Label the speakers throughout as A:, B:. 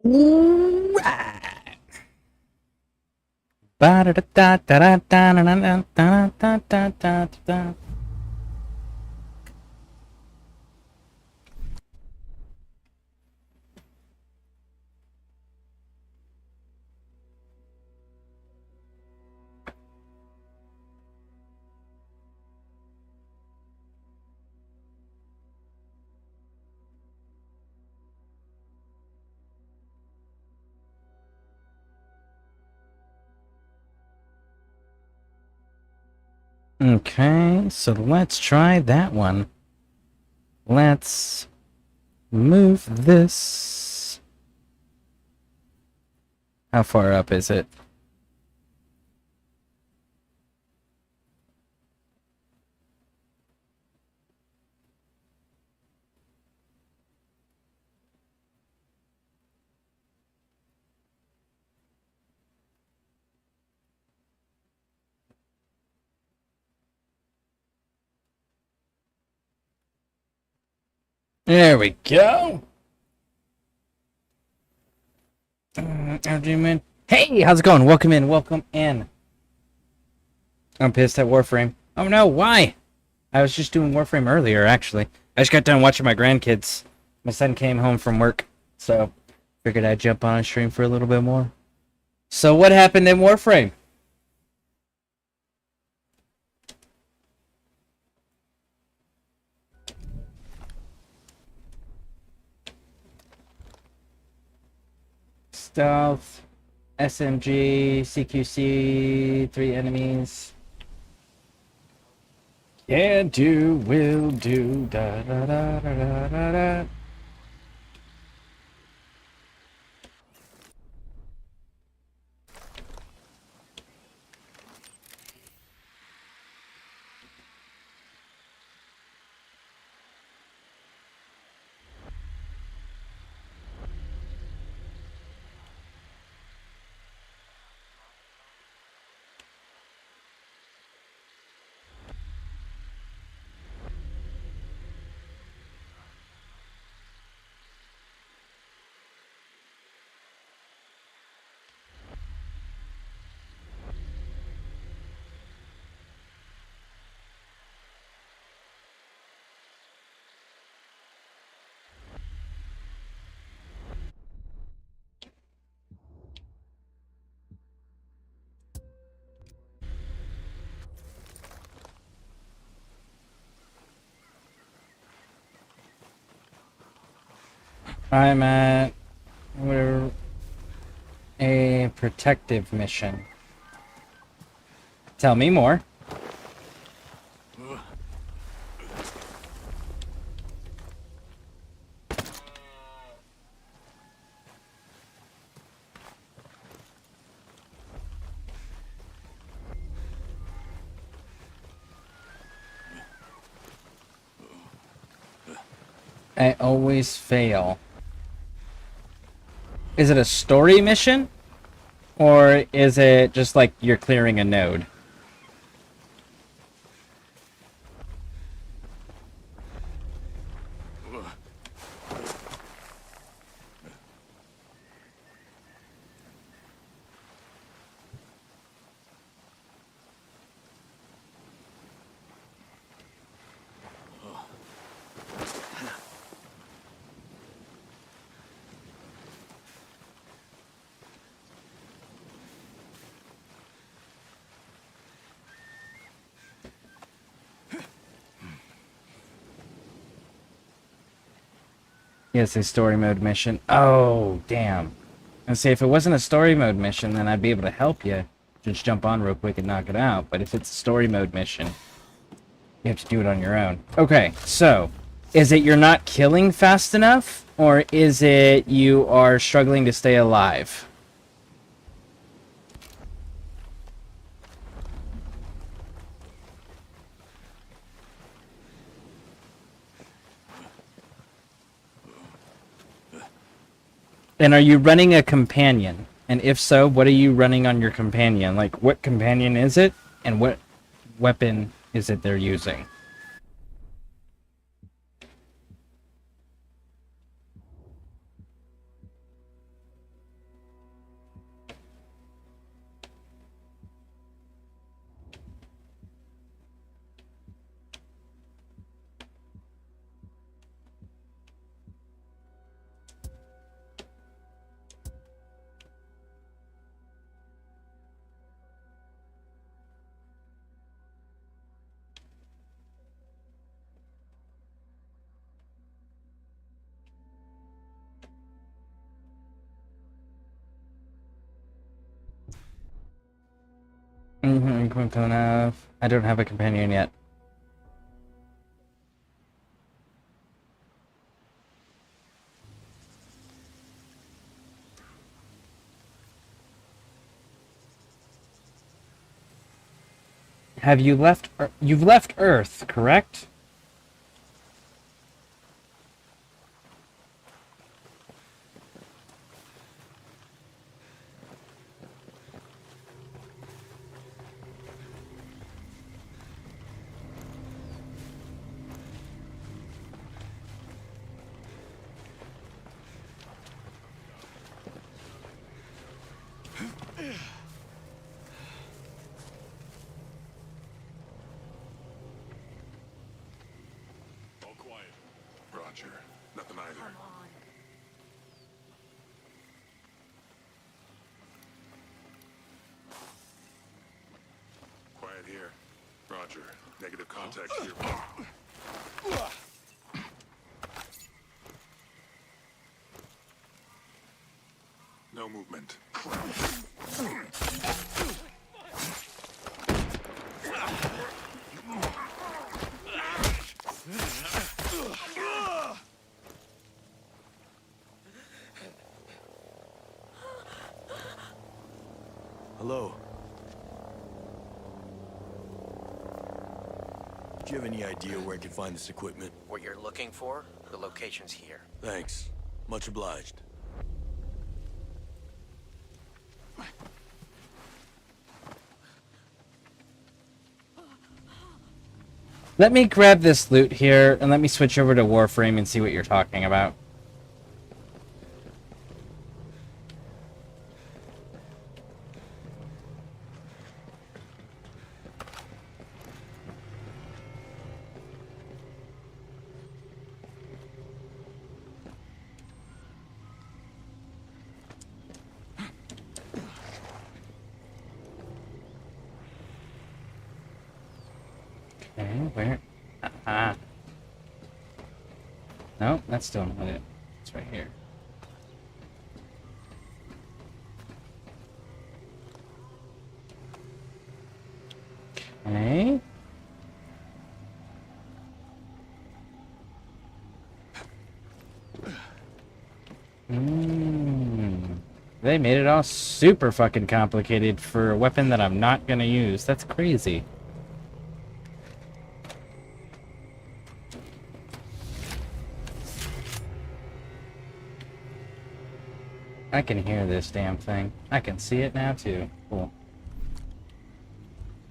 A: Right. Ba-da-da-da-da-da-da-da-da-da-da-da-da. Okay, so let's try that one. Let's move this. How far up is it? There we go. Hey, how's it going? Welcome in, welcome in. I'm pissed at Warframe. Oh no, why? I was just doing Warframe earlier, actually. I just got done watching my grandkids. My son came home from work, so figured I'd jump on a stream for a little bit more. So what happened in Warframe? Stealth, SMG, CQC, 3 enemies. Can do, will do, da da da da da da da. I'm at we're a protective mission. Tell me more. I always fail. Is it a story mission? Or is it just like you're clearing a node? Yes, a story mode mission. Oh, damn. And say if it wasn't a story mode mission, then I'd be able to help you. Just jump on real quick and knock it out. But if it's a story mode mission, you have to do it on your own. Okay, so is it you're not killing fast enough? Or is it you are struggling to stay alive? And are you running a companion? And if so, what are you running on your companion? Like, what companion is it? And what weapon is it they're using? quick enough. I don't have a companion yet. Have you left? You've left Earth, correct?
B: All quiet. Roger. Nothing either.
C: Come on.
B: Quiet here. Roger. Negative contact here. No movement.
D: Hello. Do you have any idea where I can find this equipment?
E: What you're looking for? The location's here.
D: Thanks. Much obliged.
A: Let me grab this loot here, and let me switch over to Warframe and see what you're talking about. Okay, where? Ah. No, that's still not it. It's right here. Okay. They made it all super fucking complicated for a weapon that I'm not gonna use. That's crazy. I can hear this damn thing. I can see it now too. Cool.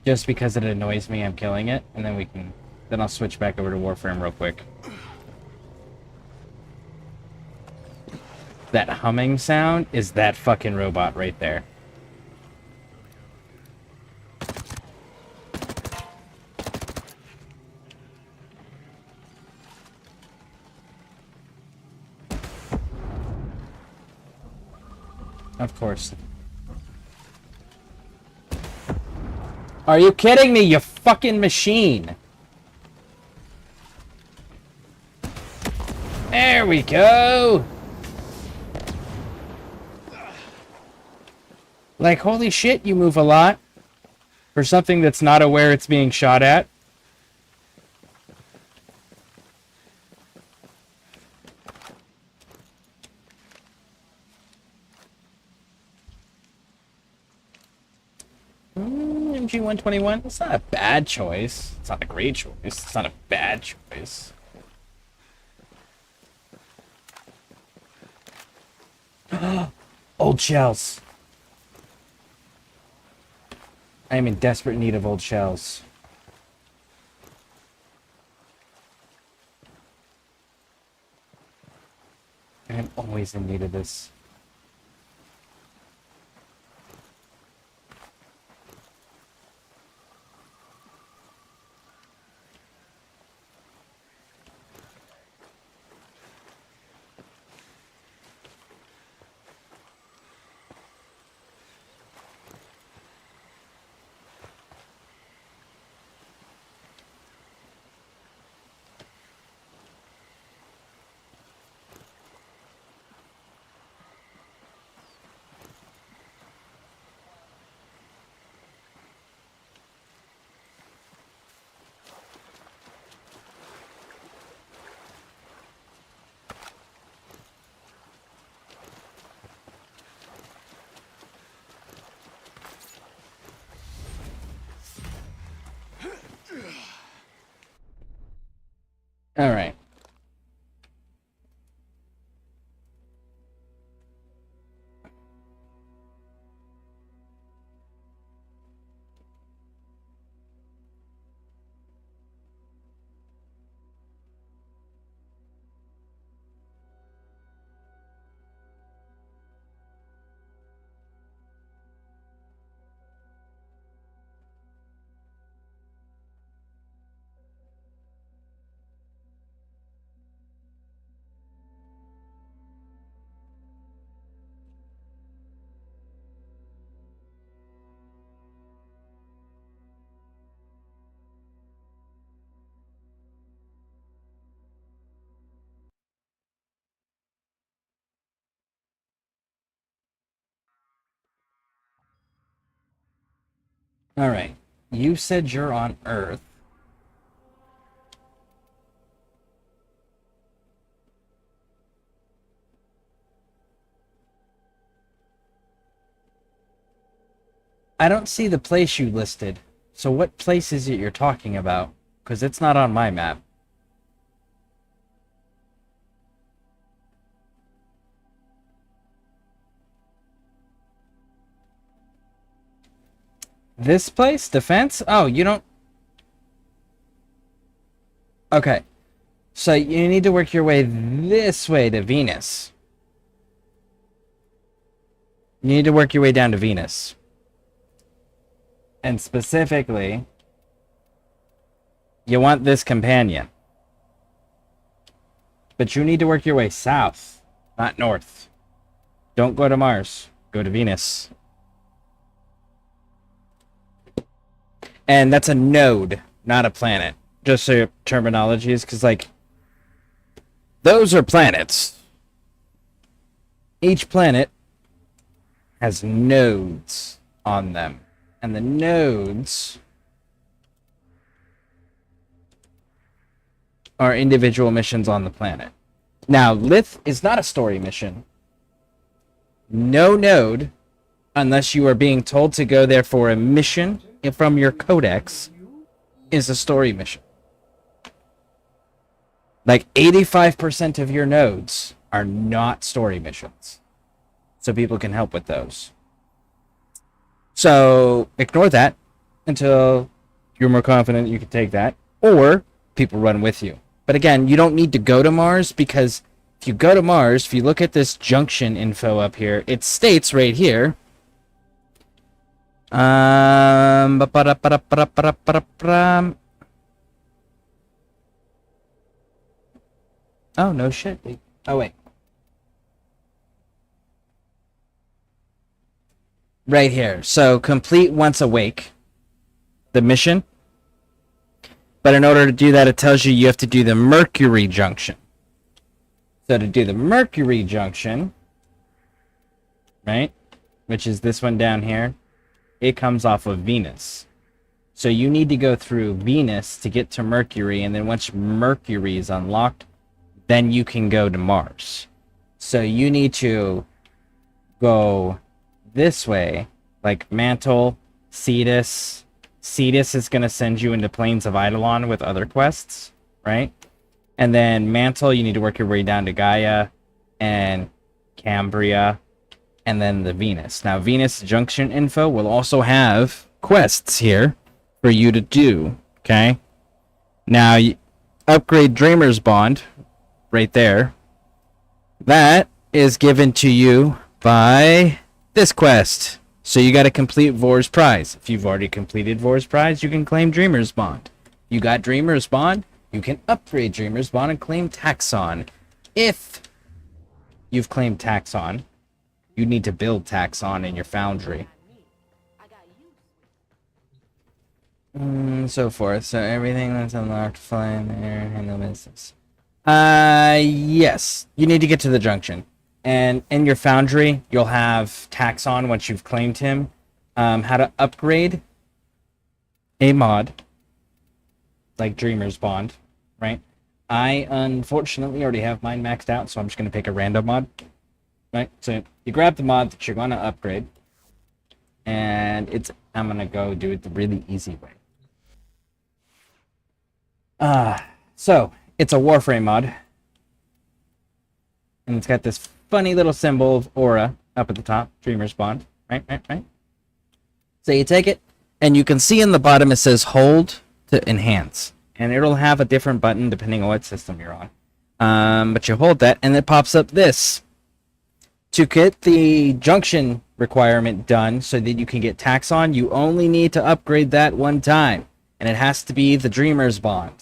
A: Just because it annoys me, I'm killing it, and then I'll switch back over to Warframe real quick. That humming sound is that fucking robot right there. Of course. Are you kidding me, you fucking machine? There we go! Like, holy shit, you move a lot. For something that's not aware it's being shot at. MG121, it's not a bad choice. It's not a great choice. It's not a bad choice. Old shells. I am in desperate need of old shells. I'm always in need of this. Alright. Alright. You said you're on Earth. I don't see the place you listed. So what place is it you're talking about? Because it's not on my map. This place? Defense? Oh, you don't... Okay. So you need to work your way this way to Venus. You need to work your way down to Venus. And specifically, you want this companion. But you need to work your way south, not north. Don't go to Mars. Go to Venus. And that's a node, not a planet. Just so your terminology is, because, like, those are planets. Each planet has nodes on them. And the nodes are individual missions on the planet. Now, Lith is not a story mission. No node, unless you are being told to go there for a mission from your codex, is a story mission. Like 85% of your nodes are not story missions. So people can help with those. So ignore that until you're more confident you can take that. Or people run with you. But again, you don't need to go to Mars, because if you go to Mars, if you look at this junction info up here, it states right here. Oh, no shit. Oh, wait. Right here. So, complete once awake. The mission. But in order to do that, it tells you have to do the Mercury junction. So, to do the Mercury junction, right, which is this one down here, it comes off of Venus. So, you need to go through Venus to get to Mercury, and then once Mercury is unlocked, then you can go to Mars. So you need to go this way, like Mantle, Cetus. Cetus is going to send you into Plains of Eidolon with other quests, right? And then Mantle, you need to work your way down to Gaia and Cambria, and then the Venus. Now, Venus Junction info will also have quests here for you to do, okay? Now, upgrade Dreamer's Bond, right there. That is given to you by this quest. So you got to complete Vor's Prize. If you've already completed Vor's Prize, you can claim Dreamer's Bond. You got Dreamer's Bond, you can upgrade Dreamer's Bond and claim Taxon. If you've claimed Taxon, you need to build Taxon in your foundry. So forth. So everything that's unlocked, fly in the air, handle business. Yes. You need to get to the junction. And in your foundry, you'll have Taxon once you've claimed him. How to upgrade a mod, like Dreamer's Bond, right? I, unfortunately, already have mine maxed out, so I'm just going to pick a random mod, right? So you grab the mod that you're going to upgrade, and I'm going to go do it the really easy way. So It's a Warframe mod. And it's got this funny little symbol of aura up at the top. Dreamer's Bond. Right. So you take it, and you can see in the bottom it says hold to enhance. And it'll have a different button depending on what system you're on. But you hold that, and it pops up this. To get the junction requirement done so that you can get tax on, you only need to upgrade that one time. And it has to be the Dreamer's Bond.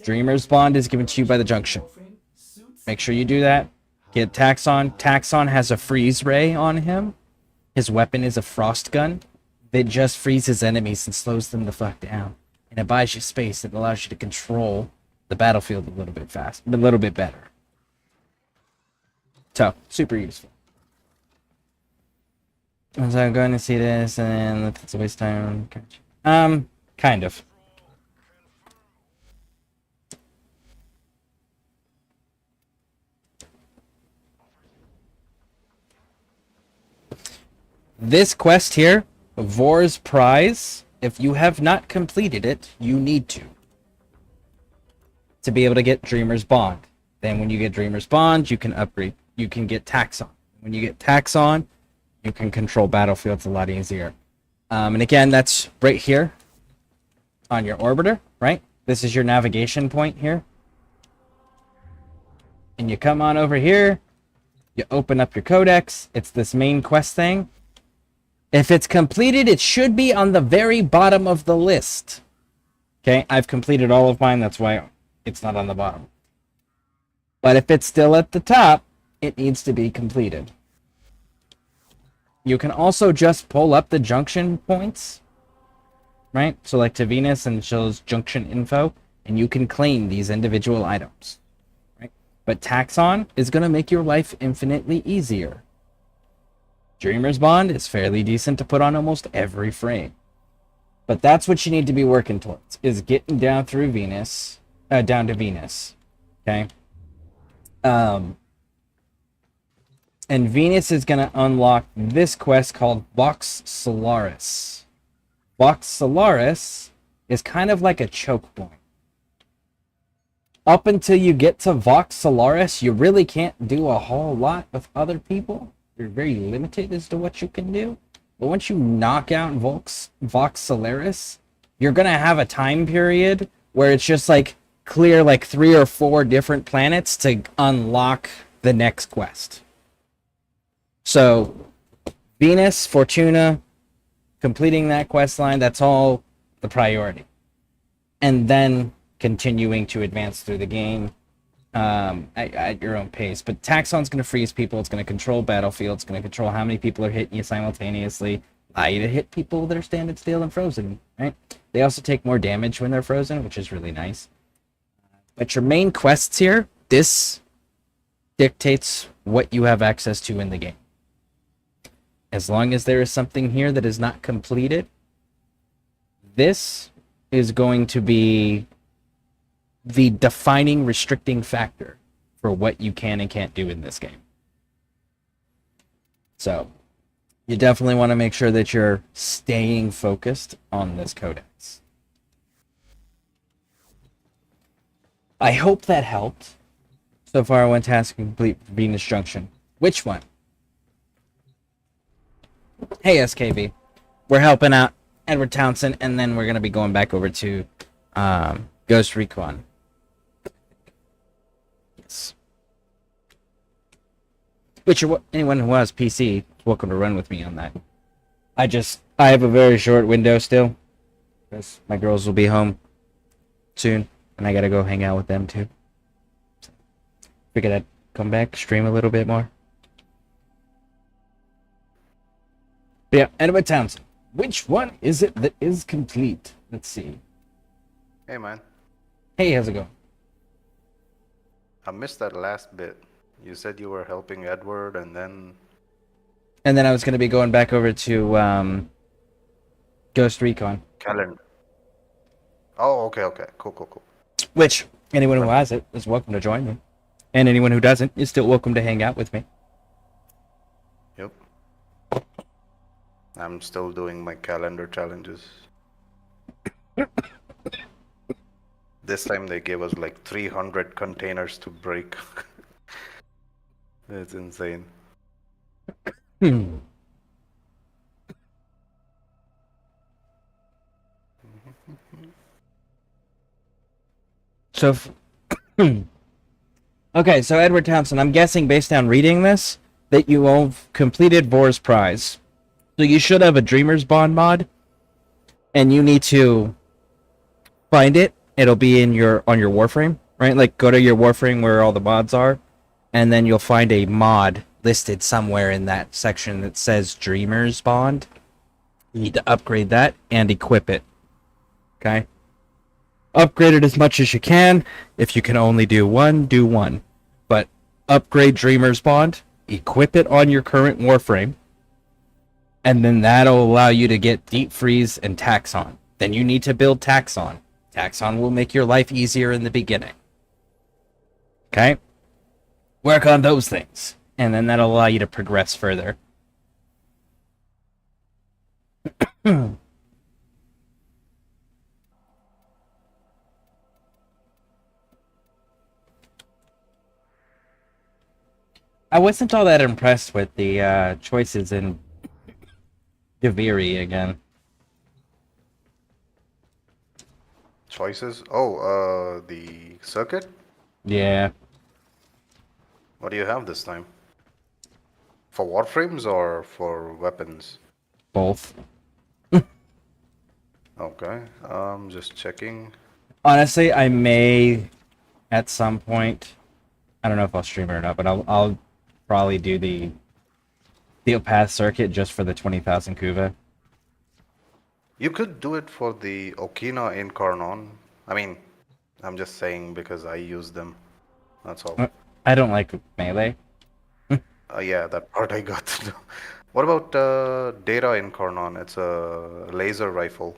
A: Dreamer's Bond is given to you by the junction. Make sure you do that. Get tax on. Taxon has a freeze ray on him. His weapon is a frost gun that just freezes enemies and slows them the fuck down. And it buys you space. It allows you to control the battlefield a little bit a little bit better. So, super useful. So I'm going to see this, and it's a waste of time. Kind of. This quest here, Vor's Prize, if you have not completed it, you need to be able to get Dreamer's Bond. Then when you get Dreamer's Bond, you can upgrade. You can get tax on. When you get tax on, you can control battlefields a lot easier. And again, that's right here on your orbiter, right? This is your navigation point here. And you come on over here, you open up your codex. It's this main quest thing. If it's completed, it should be on the very bottom of the list. Okay, I've completed all of mine, that's why it's not on the bottom. But if it's still at the top, it needs to be completed. You can also just pull up the junction points, right? So like to Venus, and it shows junction info, and you can claim these individual items, right? But Taxon is going to make your life infinitely easier. Dreamer's Bond is fairly decent to put on almost every frame. But that's what you need to be working towards, is getting down through Venus, down to Venus, okay? And Venus is going to unlock this quest called Vox Solaris. Vox Solaris is kind of like a choke point. Up until you get to Vox Solaris, you really can't do a whole lot with other people. You're very limited as to what you can do. But once you knock out Vox Solaris, you're going to have a time period where it's just like clear like 3 or 4 different planets to unlock the next quest. So, Venus, Fortuna, completing that quest line, that's all the priority. And then continuing to advance through the game at your own pace. But Taxon's going to freeze people, it's going to control battlefields, it's going to control how many people are hitting you simultaneously, allow you to hit people that are standing still and frozen, right? They also take more damage when they're frozen, which is really nice. But your main quests here, this dictates what you have access to in the game. As long as there is something here that is not completed, this is going to be the defining restricting factor for what you can and can't do in this game. So, you definitely want to make sure that you're staying focused on this codex. I hope that helped. So far, one task complete for Venus Junction. Which one? Hey, SKV. We're helping out Edward Townsend, and then we're going to be going back over to Ghost Recon. Yes. Which, anyone who has PC, is welcome to run with me on that. I have a very short window still, because my girls will be home soon, and I got to go hang out with them too. So, figured I'd come back, stream a little bit more. But yeah, Edward Townsend. Which one is it that is complete? Let's see.
C: Hey, man.
A: Hey, how's it going?
C: I missed that last bit. You said you were helping Edward, and then...
A: And then I was going to be going back over to Ghost Recon.
C: Calendar. Oh, okay. Cool.
A: Which, anyone who has it is welcome to join me. And anyone who doesn't is still welcome to hang out with me.
C: Yep. I'm still doing my calendar challenges. This time they gave us like 300 containers to break. It's insane.
A: So, okay, so Edward Townsend, I'm guessing based on reading this that you have completed Vor's prize. So you should have a Dreamer's Bond mod, and you need to find it. It'll be in your Warframe, right? Like go to your Warframe where all the mods are, and then you'll find a mod listed somewhere in that section that says Dreamer's Bond. You need to upgrade that and equip it. Okay? Upgrade it as much as you can. If you can only do one, do one. But upgrade Dreamer's Bond, equip it on your current Warframe, and then that'll allow you to get Deep Freeze and Taxon. Then you need to build Taxon. Taxon will make your life easier in the beginning. Okay? Work on those things, and then that'll allow you to progress further. I wasn't all that impressed with the choices in Gaviri again.
C: Choices? Oh, the circuit?
A: Yeah,
C: What do you have this time? For Warframes or for weapons?
A: both.
C: Okay, just checking.
A: Honestly, I may, at some point, I don't know if I'll stream it or not, but I'll probably do the Path circuit just for the 20,000 Kuva.
C: You could do it for the Okina Incarnon. I mean, I'm just saying because I use them. That's all.
A: I don't like melee.
C: Yeah, that part I got to know. What about Data Incarnon? It's a laser rifle.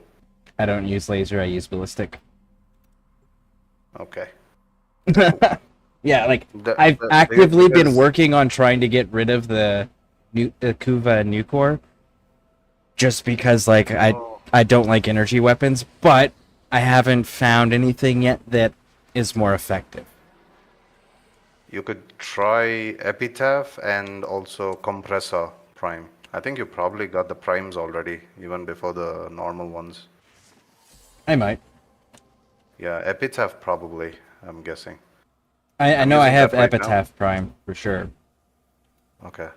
A: I don't use laser, I use ballistic.
C: Okay.
A: Yeah, like,
C: The-
A: I've
C: the-
A: actively been
C: because-
A: working on trying to get rid of the Kuva Nucor, just because, like, I don't like energy weapons, but I haven't found anything yet that is more effective.
C: You could try Epitaph and also Compressor Prime. I think you probably got the primes already, even before the normal ones.
A: I might.
C: Yeah, Epitaph probably, I'm guessing.
A: I
C: I'm
A: know I
C: using
A: have
C: that right now.
A: Epitaph Prime, for sure.
C: Okay.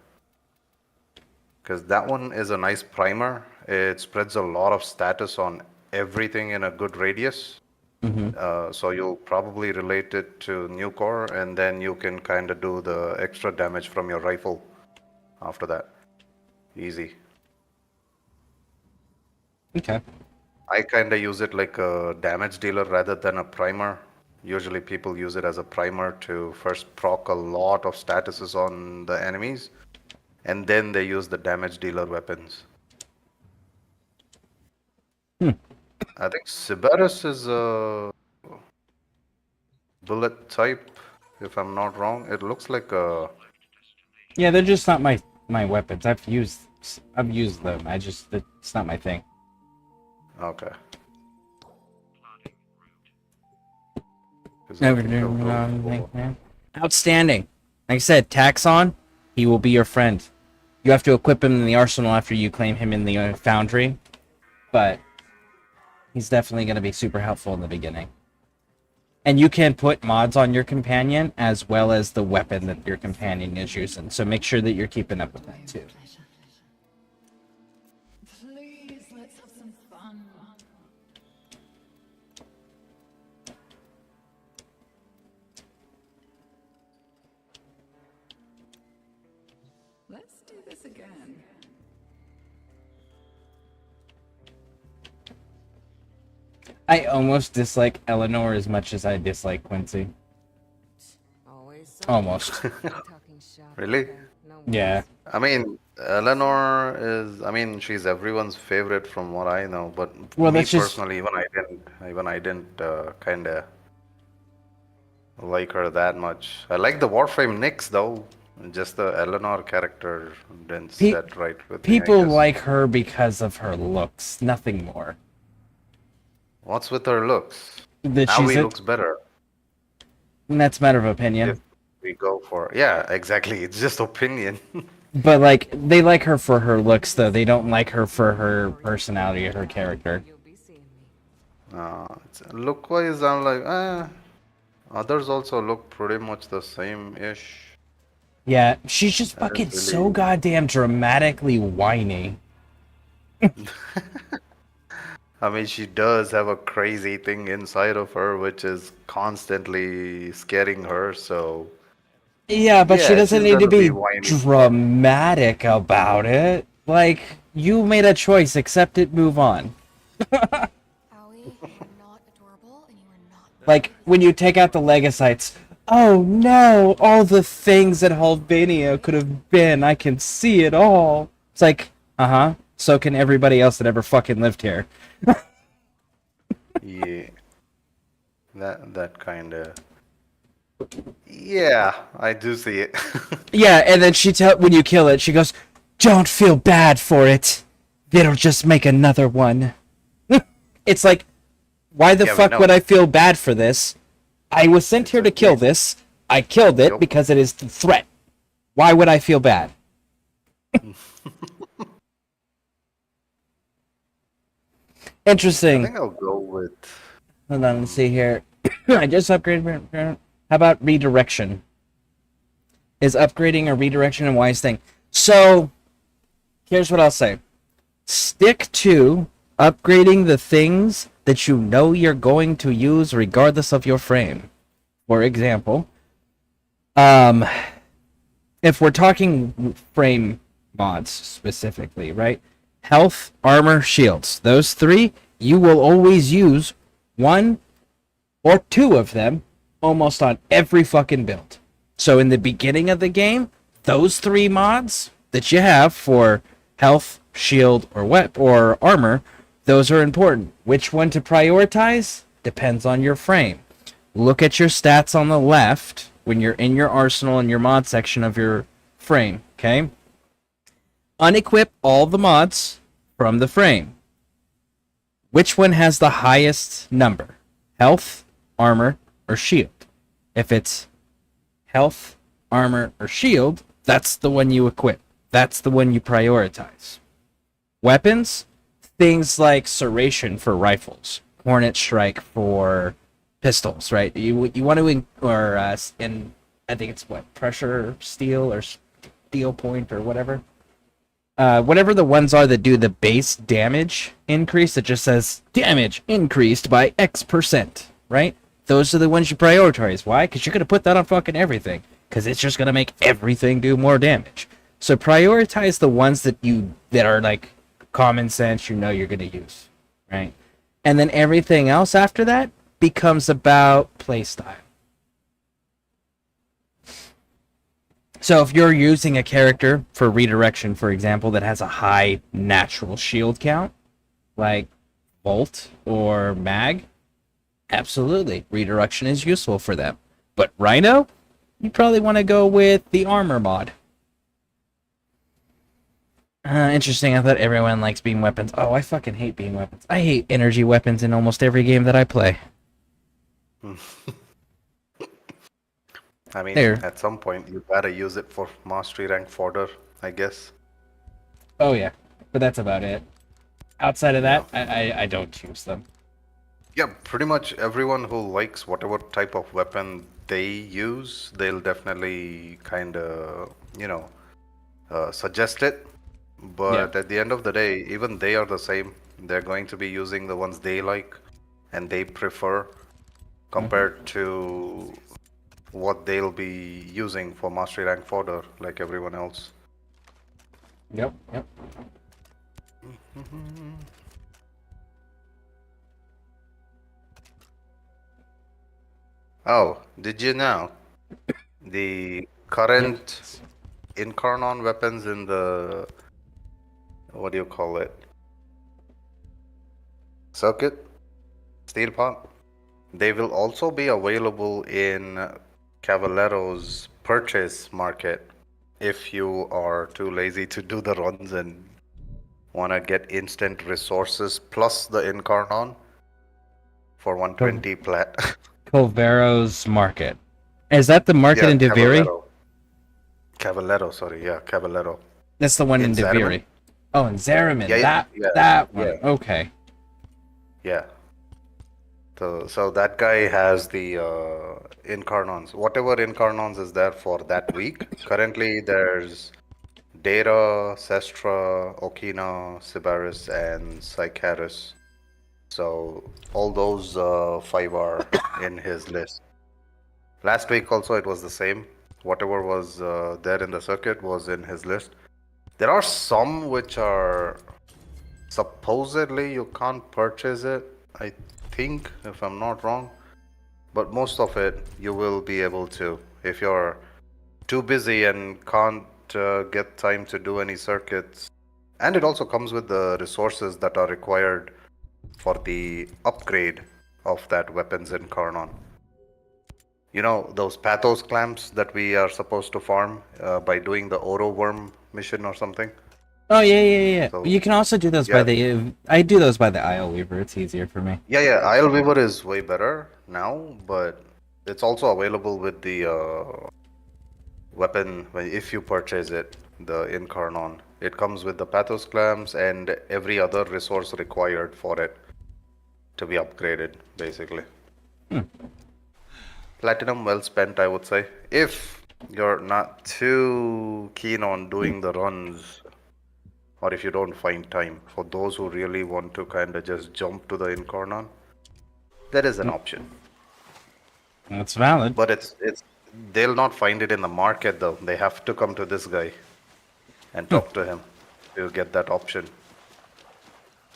C: Because that one is a nice primer. It spreads a lot of status on everything in a good radius. So you'll probably relate it to Nucor, and then you can kind of do the extra damage from your rifle after that. Easy.
A: Okay.
C: I kind of use it like a damage dealer rather than a primer. Usually people use it as a primer to first proc a lot of statuses on the enemies, and then they use the damage dealer weapons. I think Sibarus is a bullet type, if I'm not wrong. It looks like a...
A: Yeah, they're just not my weapons. I've used them. It's not my thing.
C: Okay. 'Cause I
A: Never
C: think
A: do
C: I'll go
A: anything,
C: for-
A: man. Outstanding. Like I said, Taxon, he will be your friend. You have to equip him in the arsenal after you claim him in the foundry, but he's definitely going to be super helpful in the beginning. And you can put mods on your companion as well as the weapon that your companion is using, so make sure that you're keeping up with that too.
F: Please, let's have some fun. Let's do this again.
A: I almost dislike Eleanor as much as I dislike Quincy. Almost.
C: Really?
A: Yeah.
C: I mean, Eleanor is, I mean, she's everyone's favorite from what I know, but
A: Well,
C: me
A: that's just-
C: personally, even I didn't kind of like her that much. I like the Warframe Nyx though. Just the Eleanor character didn't set right with me, I
A: People
C: guess.
A: like her because of her looks, nothing more.
C: What's with her looks?
A: That
C: Now
A: she's
C: he
A: it.
C: looks better
A: And that's a matter of opinion.
C: if we go for. Yeah, exactly. It's just opinion.
A: But like they like her for her looks though. They don't like her for her personality or her character.
C: Look-wise, I'm like, others also look pretty much the same-ish.
A: Yeah, she's just
C: That
A: fucking
C: is
A: so
C: really.
A: goddamn dramatically whiny.
C: I mean, she does have a crazy thing inside of her, which is constantly scaring her. So,
A: Yeah, but she
C: yeah,
A: doesn't
C: she's
A: need to
C: gonna be
A: be
C: whiny more.
A: dramatic about it. Like, you made a choice, accept it, move on.
G: Owie, you are not adorable and you are not.
A: Like, when you take out the Legocytes, oh no, all the things that Halvania could have been, I can see it all. It's like, uh-huh, so can everybody else that ever fucking lived here.
C: Yeah, that kind of. Yeah, I do see it.
A: Yeah, and then when you kill it, she goes, "Don't feel bad for it. It'll just make another one." It's like, why the
C: Yeah, we
A: fuck
C: know.
A: would I feel bad for this? I was sent here to kill this. I killed it
C: Yup.
A: because it is the threat. Why would I feel bad?
C: I
A: Interesting.
C: think I'll go with.
A: Hold on, let's see here. I just upgraded. How about redirection? Is upgrading or redirection a wise thing? So, here's what I'll say. Stick to upgrading the things that you know you're going to use regardless of your frame. For example, if we're talking frame mods specifically, right? Health, armor, shields. Those three, you will always use one or two of them almost on every fucking build. So in the beginning of the game, those three mods that you have for health, shield, or armor, those are important. Which one to prioritize depends on your frame. Look at your stats on the left when you're in your arsenal and your mod section of your frame, okay? Unequip all the mods from the frame. Which one has the highest number? Health, armor, or shield? If it's health, armor, or shield, that's the one you equip. That's the one you prioritize. Weapons, things like Serration for rifles, Hornet Strike for pistols, right? You want to, and I think it's what, Pressure Steel or Steel Point or whatever. Whatever the ones are that do the base damage increase, it just says damage increased by X%, right? Those are the ones you prioritize. Why? Because you're going to put that on fucking everything. Because it's just going to make everything do more damage. So prioritize the ones that are like common sense, you know you're going to use, right? And then everything else after that becomes about playstyle. So if you're using a character for redirection, for example, that has a high natural shield count, like Bolt or Mag, absolutely, redirection is useful for them. But Rhino, you probably want to go with the armor mod. Interesting, I thought everyone likes beam weapons. Oh, I fucking hate beam weapons. I hate energy weapons in almost every game that I play.
C: I mean,
A: There.
C: at some point, you gotta use it for mastery rank fodder, I guess.
A: Oh yeah, but that's about it. Outside of that, I don't use them.
C: Yeah, pretty much everyone who likes whatever type of weapon they use, they'll definitely kind of, suggest it. But
A: Yeah.
C: at the end of the day, even they are the same. They're going to be using the ones they like and they prefer compared to what they'll be using for mastery rank fodder, like everyone else.
A: Yep.
C: Oh, did you know the current Incarnon weapons in the, what do you call it? Circuit? Steel pot? They will also be available in Cavallero's purchase market if you are too lazy to do the runs and want to get instant resources plus the Incarnon for 120 plat.
A: Culvero's Market. Is that the market
C: Yeah,
A: in Deviri?
C: Cavallero, sorry, yeah, Cavallero.
A: That's the one
C: In
A: in
C: Zariman?
A: Deviri. Oh, in Zariman.
C: Yeah,
A: that
C: yeah,
A: that one.
C: yeah.
A: Okay.
C: Yeah. So that guy has the Incarnons. Whatever Incarnons is there for that week. Currently, there's Data, Sestra, Okina, Sybaris, and Sycaris. So all those five are in his list. Last week also it was the same. Whatever was there in the circuit was in his list. There are some which are supposedly you can't purchase it, I think, if I'm not wrong. But most of it you will be able to. If you're too busy and can't get time to do any circuits. And it also comes with the resources that are required for the upgrade of that weapons in Karnon. You know, those pathos clamps that we are supposed to farm by doing the Oro worm mission or something?
A: Oh yeah.
C: So,
A: You can also do those by
C: yeah,
A: the. I do those by the Isle Weaver. It's easier for me.
C: yeah, Isle Weaver is way better now, but it's also available with the weapon if you purchase it, the Incarnon. It comes with the pathos clamps and every other resource required for it to be upgraded, basically. Platinum well spent, I would say. If you're not too keen on doing the runs, or if you don't find time, for those who really want to kind of just jump to the Incarnon, there is an option.
A: That's valid.
C: But they'll not find it in the market though. They have to come to this guy and talk to him to get that option.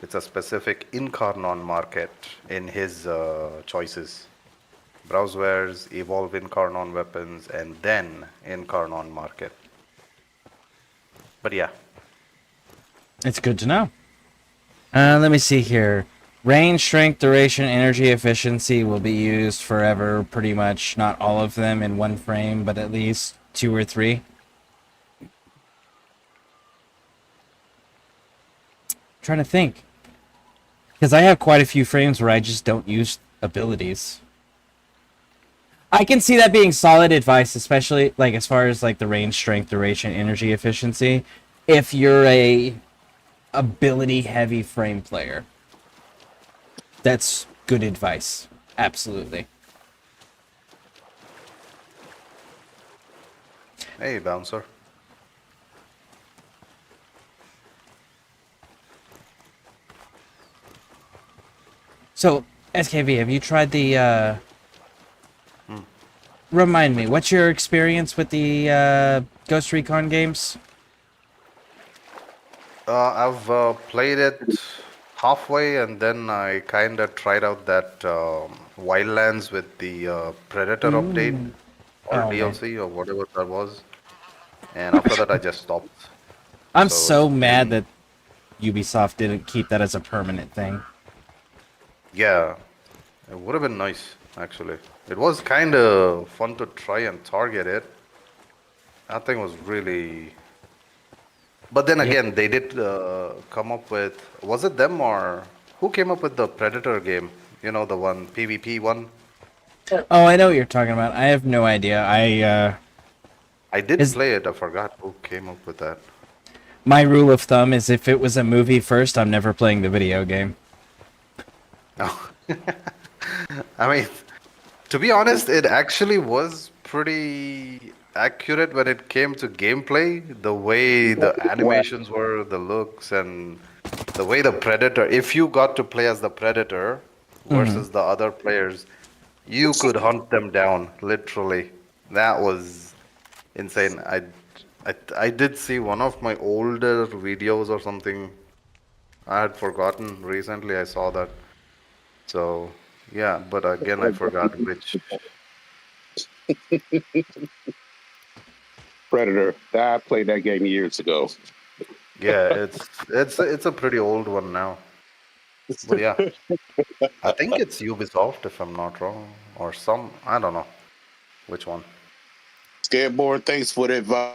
C: It's a specific Incarnon market in his choices. Browsewares, evolve Incarnon weapons, and then Incarnon market. But yeah.
A: It's good to know. Let me see here. Range, strength, duration, energy efficiency will be used forever, pretty much. Not all of them in one frame, but at least 2 or 3. Trying to think. Because I have quite a few frames where I just don't use abilities. I can see that being solid advice, especially like as far as like the range, strength, duration, energy efficiency. If you're a ability heavy frame player, that's good advice. Absolutely.
C: Hey, bouncer.
A: So, SKV, have you tried the remind me, what's your experience with the Ghost Recon games?
C: I've played it halfway, and then I kind of tried out that Wildlands with the Predator update or
A: Oh, man.
C: DLC or whatever that was. And after that, I just stopped.
A: I'm
C: So
A: so
C: it's
A: mad
C: been-
A: that Ubisoft didn't keep that as a permanent thing.
C: Yeah, it would have been nice, actually. It was kind of fun to try and target it. That thing was really. But then again, they did come up with. Was it them or who came up with the Predator game? You know, the one, PvP one?
A: Oh, I know what you're talking about. I have no idea.
C: I did
A: Is-
C: play it, I forgot who came up with that.
A: My rule of thumb is if it was a movie first, I'm never playing the video game.
C: Oh. I mean, to be honest, it actually was pretty accurate when it came to gameplay. The way the animations were, the looks, and the way the Predator, if you got to play as the Predator versus the other players, you could hunt them down, literally. That was insane. I did see one of my older videos or something. I had forgotten recently. I saw that. So yeah, but again, I forgot which.
H: Predator. I played that game years ago.
C: Yeah, it's a pretty old one now. But yeah, I think it's Ubisoft if I'm not wrong, or some I don't know which one.
H: Scareborne, thanks for the advice.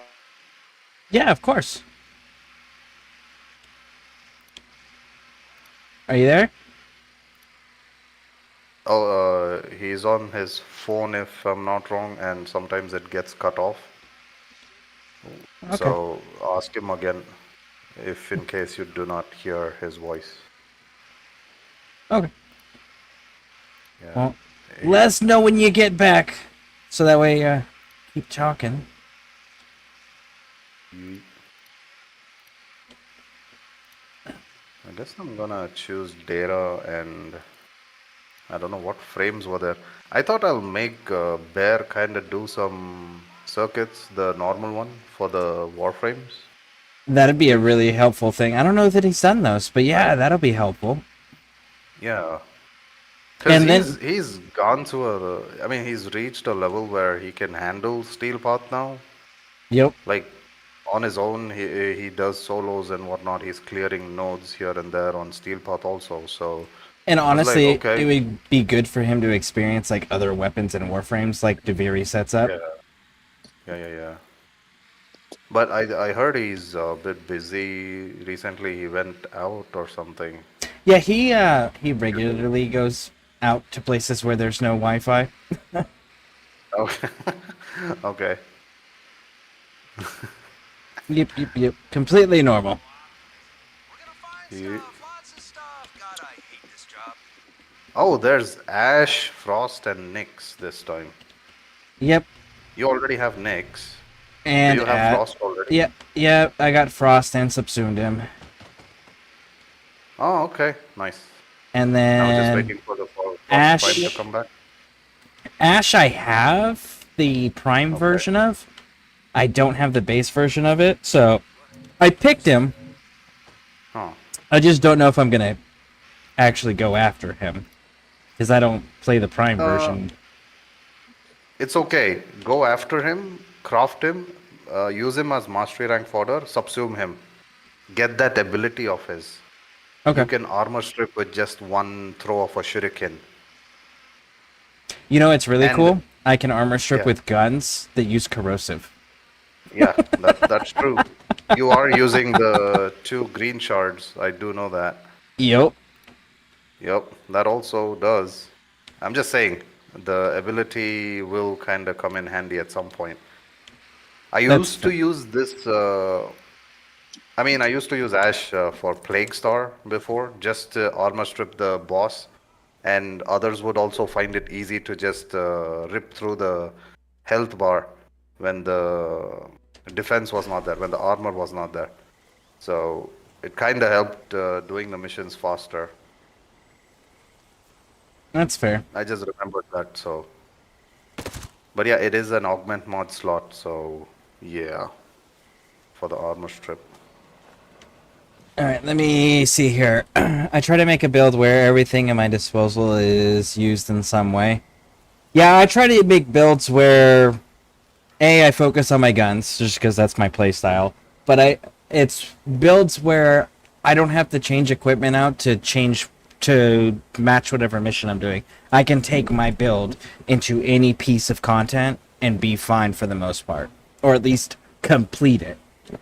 A: Yeah, of course. Are you there?
C: Oh, he's on his phone if I'm not wrong, and sometimes it gets cut off.
A: Okay.
C: So ask him again if in case you do not hear his voice.
A: Okay.
C: Yeah.
A: Well, let us know when you get back, so that way keep talking.
C: He- I guess I'm gonna choose data and I don't know what frames were there. I thought I'll make Bear kind of do some circuits, the normal one for the warframes.
A: That'd be a really helpful thing. I don't know that he's done those, but yeah, that'll be helpful.
C: Yeah, because
A: And then,
C: he's gone to I mean, he's reached a level where he can handle Steel Path now.
A: yep.
C: Like on his own, he does solos and whatnot. He's clearing nodes here and there on Steel Path also. So
A: And
C: I was like,
A: honestly, it
C: okay,
A: would be good for him to experience like other weapons and warframes like Deviri sets up.
C: yeah, yeah. But I heard he's a bit busy recently. He went out or something.
A: Yeah, he regularly goes out to places where there's no Wi-Fi.
C: Okay. Okay.
A: Yep. Completely normal.
C: He- Oh, there's Ash, Frost, and Nyx this time.
A: Yep.
C: You already have Nyx.
A: And
C: Do you have Frost already?
A: yeah, I got Frost and subsumed him.
C: Oh, okay. Nice.
A: And
C: I was just
A: then
C: waiting for the Frost
A: Ash.
C: prime to come back.
A: Ash I have the prime
C: Okay.
A: version of. I don't have the base version of it, so I picked him.
C: Huh.
A: I just don't know if I'm gonna actually go after him. Because I don't play the prime version.
C: It's okay. Go after him, craft him, use him as mastery rank fodder, subsume him. Get that ability of his.
A: Okay.
C: You can armor strip with just one throw of a shuriken.
A: You know it's really
C: And-
A: cool? I can armor strip
C: Yeah.
A: with guns that use corrosive.
C: Yeah, that's true. You are using the 2 green shards. I do know that.
A: Yep.
C: Yep, that also does. I'm just saying, the ability will kind of come in handy at some point. I used to use this. I used to use Ash for Plague Star before, just to armor strip the boss, and others would also find it easy to just rip through the health bar when the defense was not there, when the armor was not there. So it kind of helped doing the missions faster.
A: That's fair.
C: I just remembered that, so. But yeah, it is an augment mod slot, so yeah, for the armor strip.
A: Alright, let me see here. I try to make a build where everything at my disposal is used in some way. Yeah, I try to make builds where I focus on my guns, just because that's my playstyle. But it's builds where I don't have to change equipment out to match whatever mission I'm doing. I can take my build into any piece of content and be fine for the most part. Or at least complete it.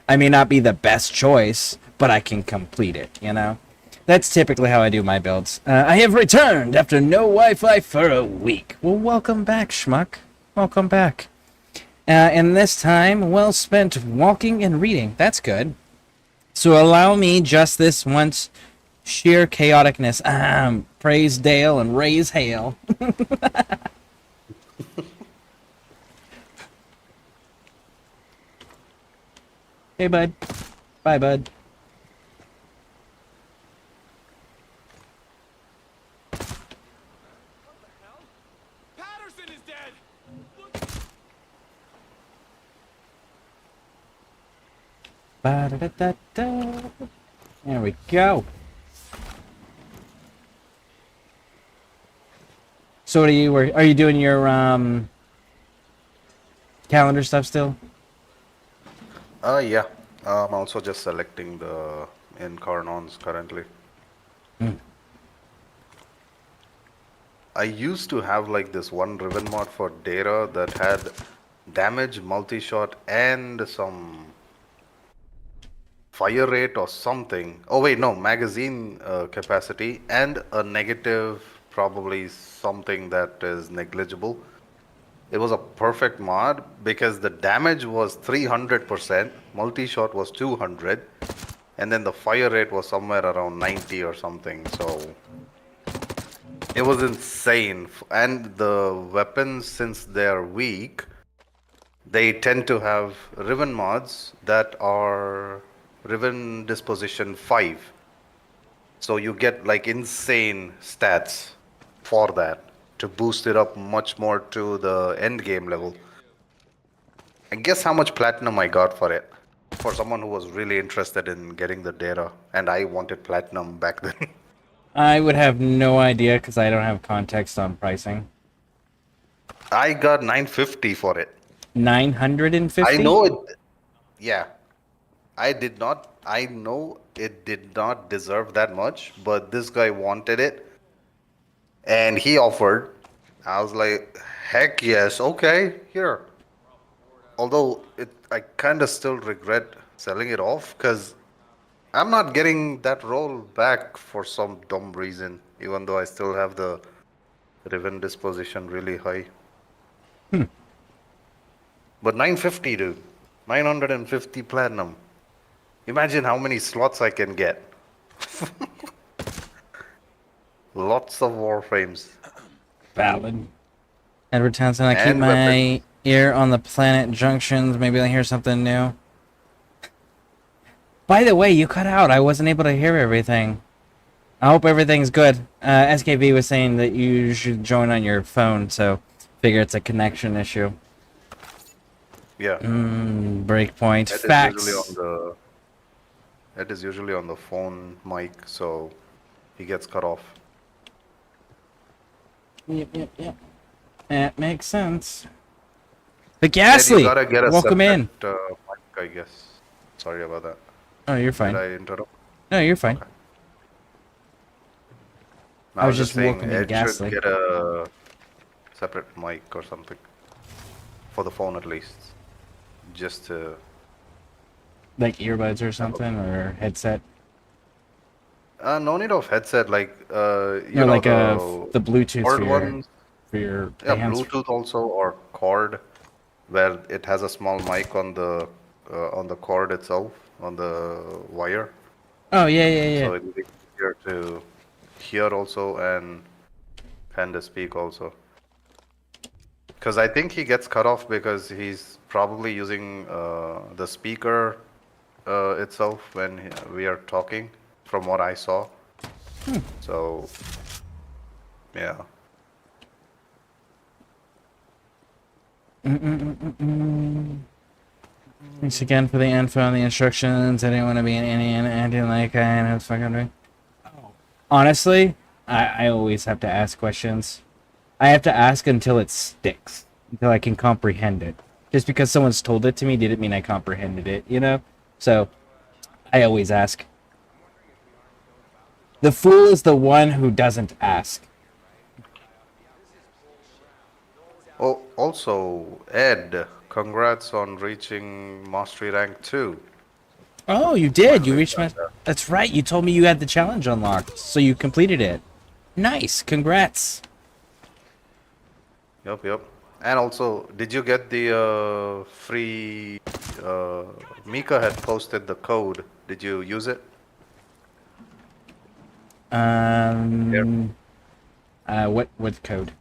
A: I may not be the best choice, but I can complete it, you know? That's typically how I do my builds. I have returned after no Wi-Fi for a week. Well, welcome back, schmuck. Welcome back. And this time, well spent walking and reading. That's good. So allow me just this once sheer chaoticness. Praise Dale and raise hail. Hey, bud. Bye, bud.
D: Patterson is dead!
A: Ba-da-da-da-da. There we go. So what are you doing your calendar stuff still?
C: Yeah. I'm also just selecting the incarnons currently. I used to have like this one Riven mod for Data that had damage, multi-shot, and some fire rate or something. Oh wait, no, magazine capacity and a negative probably something that is negligible. It was a perfect mod because the damage was 300%, multi-shot was 200, and then the fire rate was somewhere around 90 or something. So it was insane. And the weapons, since they're weak, they tend to have Riven mods that are Riven Disposition 5. So you get like insane stats for that to boost it up much more to the end game level. And guess how much platinum I got for it? For someone who was really interested in getting the data, and I wanted platinum back then.
A: I would have no idea because I don't have context on pricing.
C: I got 950 for it.
A: 950?
C: I know it. Yeah. I know it did not deserve that much, but this guy wanted it and he offered. I was like, heck yes, okay, here. Although I kind of still regret selling it off because I'm not getting that roll back for some dumb reason, even though I still have the Riven disposition really high. But 950, dude. 950 platinum. Imagine how many slots I can get. Lots of warframes.
A: Valid. Edward Townsend, I keep
C: And
A: my
C: weapons.
A: ear on the planet junctions. Maybe I'll hear something new. By the way, you cut out. I wasn't able to hear everything. I hope everything's good. SKV was saying that you should join on your phone, so figure it's a connection issue.
C: Yeah.
A: Breakpoint.
C: That
A: Facts.
C: is usually on the phone mic, so he gets cut off.
A: Yep. That makes sense. The
C: And
A: Ghastly!
C: you gotta get a
A: Welcome in.
C: separate, mic, I guess. Sorry about that.
A: Oh, you're fine.
C: Did I interrupt?
A: No, you're fine.
C: I was
A: just
C: saying
A: welcoming
C: Ed
A: Ghastly.
C: should get a separate mic or something. For the phone at least. Just to...
A: Like earbuds or something, or headset.
C: no need of headset, like, you
A: No,
C: know,
A: like the Bluetooth
C: cord
A: for
C: ones.
A: your
C: Yeah,
A: hands.
C: Bluetooth also, or cord, where it has a small mic on the cord itself, on the wire.
A: Oh, yeah.
C: So it'll be easier to hear also and kind of speak also. Because I think he gets cut off because he's probably using the speaker itself when we are talking, from what I saw. So, yeah.
A: Thanks again for the info and the instructions. I didn't want to be an Indian acting like I know it's fucking right. Honestly, I always have to ask questions. I have to ask until it sticks, until I can comprehend it. Just because someone's told it to me didn't mean I comprehended it, you know? So, I always ask. The fool is the one who doesn't ask.
C: Oh, also, Ed, congrats on reaching Mastery Rank 2.
A: Oh, you did. You reached my... That's right. You told me you had the challenge unlocked, so you completed it. Nice. Congrats.
C: Yep. And also, did you get the free... Mika had posted the code. Did you use it?
A: What code?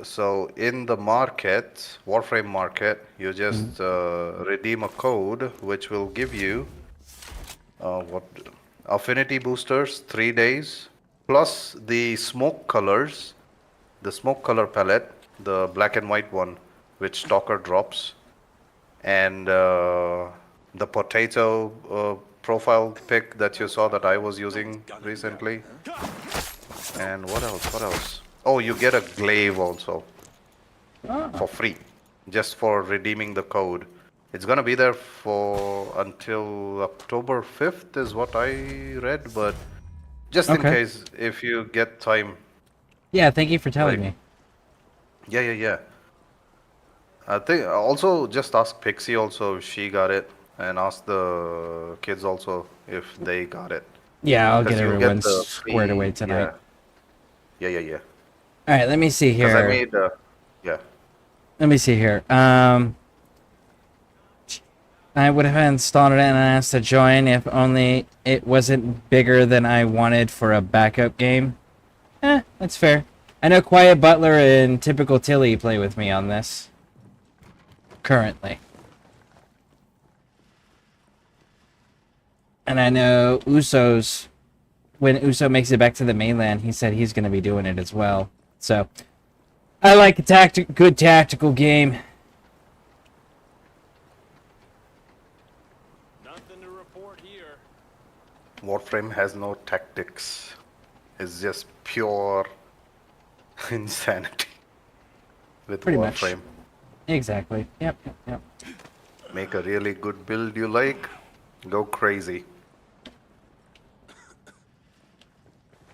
C: So in the market, Warframe market, you just redeem a code which will give you what affinity boosters 3 days, plus the smoke colors, the smoke color palette, the black and white one, which Stalker drops, and the potato profile pic that you saw that I was using recently. And what else? Oh, you get a glaive also for free, just for redeeming the code. It's gonna be there for until October 5th is what I read, but just in
A: Okay.
C: case if you get time.
A: Yeah, thank you for telling
C: Like-
A: me.
C: Yeah. I think also just ask Pixie also if she got it, and ask the kids also if they got it.
A: Yeah, I'll
C: Because
A: get
C: you'll
A: everyone
C: get the
A: squared
C: free.
A: away tonight.
C: Yeah.
A: All right, let me see
C: Because I
A: here.
C: made. Yeah.
A: Let me see here. I would have installed it and asked to join if only it wasn't bigger than I wanted for a backup game. That's fair. I know Quiet Butler and Typical Tilly play with me on this. Currently. And I know Uso's... When Uso makes it back to the mainland, he said he's going to be doing it as well. So, I like a good tactical game.
D: Nothing to report here.
C: Warframe has no tactics. It's just pure insanity with
A: Pretty much.
C: Warframe.
A: Exactly. Yep.
C: Make a really good build you like, go crazy.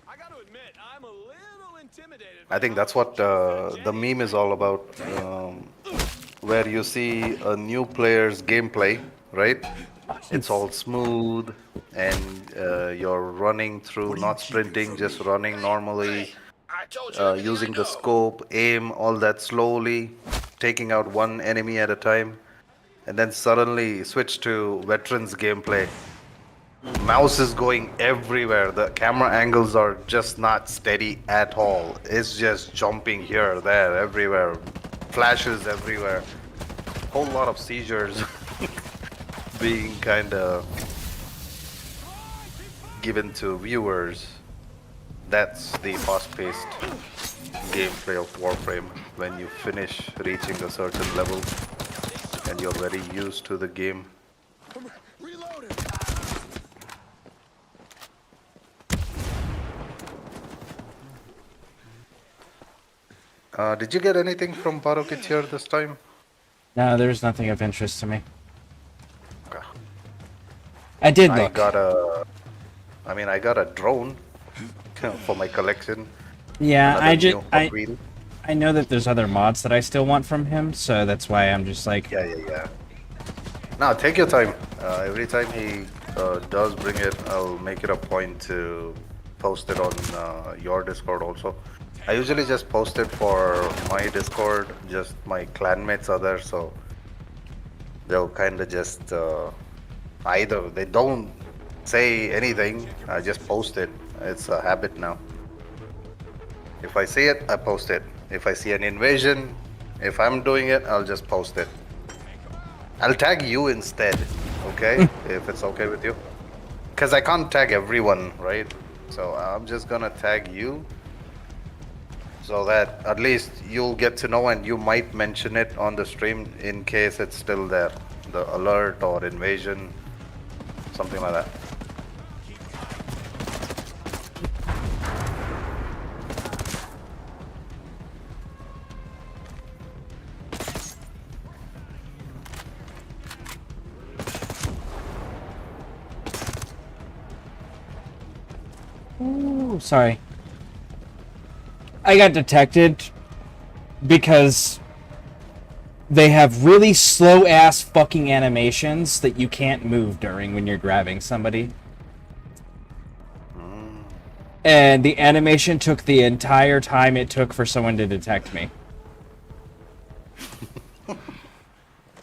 D: I got to admit, I'm a little intimidated.
C: I think that's what the meme is all about, where you see a new player's gameplay, right? It's all smooth, and you're running through, not sprinting, just running normally, using the scope, aim, all that slowly, taking out one enemy at a time, and then suddenly switch to veterans gameplay. Mouse is going everywhere. The camera angles are just not steady at all. It's just jumping here, there, everywhere. Flashes everywhere. Whole lot of seizures being kind of given to viewers. That's the fast-paced gameplay of Warframe when you finish reaching a certain level and you're very used to the game.
D: Reloading.
C: Did you get anything from Barokit here this time?
A: No, there's nothing of interest to me.
C: Okay.
A: I did
C: I
A: look.
C: got a drone for my collection.
A: Yeah,
C: Another new Hot Wheel.
A: I know that there's other mods that I still want from him, so that's why I'm just like...
C: Yeah. Now, take your time. Every time he does bring it, I'll make it a point to post it on your Discord also. I usually just post it for my Discord, just my clanmates are there, so they'll kind of just either they don't say anything, I just post it. It's a habit now. If I see it, I post it. If I see an invasion, if I'm doing it, I'll just post it. I'll tag you instead, okay? If it's okay with you. Because I can't tag everyone, right? So I'm just gonna tag you so that at least you'll get to know and you might mention it on the stream in case it's still there. The alert or invasion, something like that.
A: Ooh, sorry. I got detected because they have really slow-ass fucking animations that you can't move during when you're grabbing somebody. And the animation took the entire time it took for someone to detect me.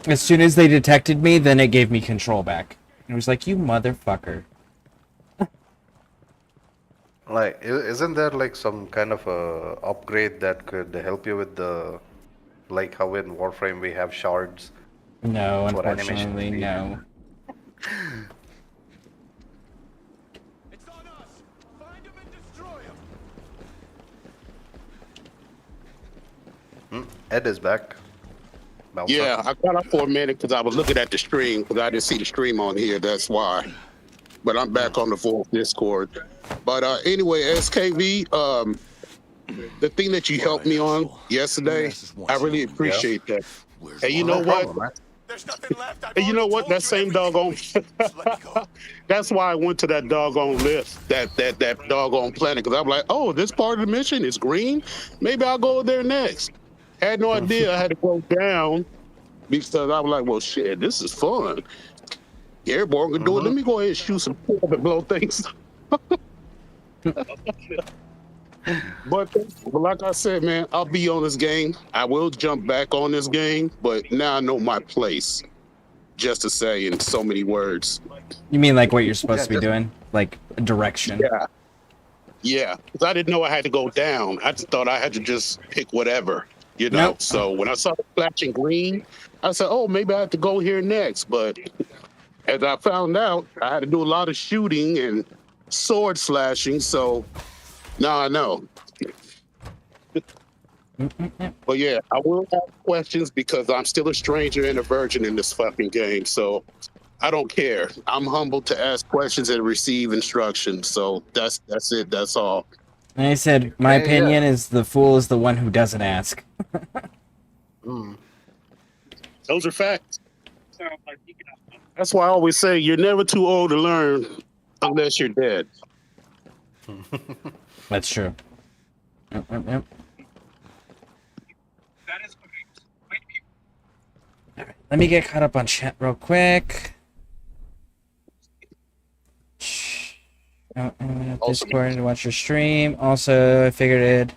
A: As soon as they detected me, then it gave me control back. It was like, you motherfucker.
C: Like, isn't there like some kind of a upgrade that could help you with the, like how in Warframe we have shards?
A: No,
C: For animation
A: unfortunately,
C: speed.
A: no.
D: It's on us. Find him and destroy him.
C: Ed is back. Bouncer.
H: Yeah, I got up for a minute because I was looking at the stream because I didn't see the stream on here. That's why. But I'm back on the full Discord. But anyway, SKV, the thing that you helped me on yesterday, I really appreciate that. Hey, you know
C: No
H: what?
C: problem, man.
D: There's nothing left. I've
H: Hey, you know
D: already
H: what?
D: told
H: That same
D: everything.
H: doggone.
D: Just let me go.
H: That's why I went to that doggone list, that doggone planet, because I'm like, oh, this part of the mission is green. Maybe I'll go there next. Had no idea I had to go down because I was like, well, shit, this is fun. Scareborne can do it. Let me go ahead and shoot some and blow things. But like I said, man, I'll be on this game. I will jump back on this game, but now I know my place. Just to say in so many words.
A: You mean like what you're supposed
C: Yeah,
A: to be
C: just-
A: doing? Like direction?
H: Yeah. Yeah. Because I didn't know I had to go down. I just thought I had to just pick whatever, you know.
A: Nope.
H: So when I saw it flashing green, I said, oh, maybe I have to go here next. But as I found out, I had to do a lot of shooting and sword slashing. So now I know. But yeah, I will have questions because I'm still a stranger and a virgin in this fucking game. So I don't care. I'm humble to ask questions and receive instructions. So that's it. That's all.
A: And I said, my
C: Yeah, yeah.
A: opinion is the fool is the one who doesn't ask.
H: Those are facts. That's why I always say you're never too old to learn unless you're dead.
A: That's true. Yep. Alright, let me get caught up on chat real quick. Oh, I'm gonna Discord to watch your stream. Also, I figured it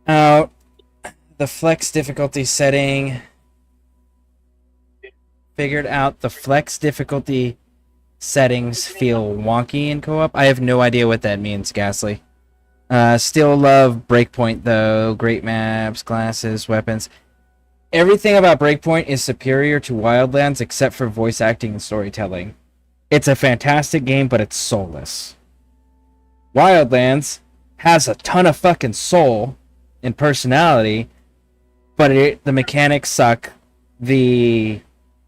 A: out. The flex difficulty setting. Figured out the flex difficulty settings feel wonky in co-op. I have no idea what that means, Ghastly. Still love Breakpoint though. Great maps, classes, weapons. Everything about Breakpoint is superior to Wildlands except for voice acting and storytelling. It's a fantastic game, but it's soulless. Wildlands has a ton of fucking soul and personality, but the mechanics suck. The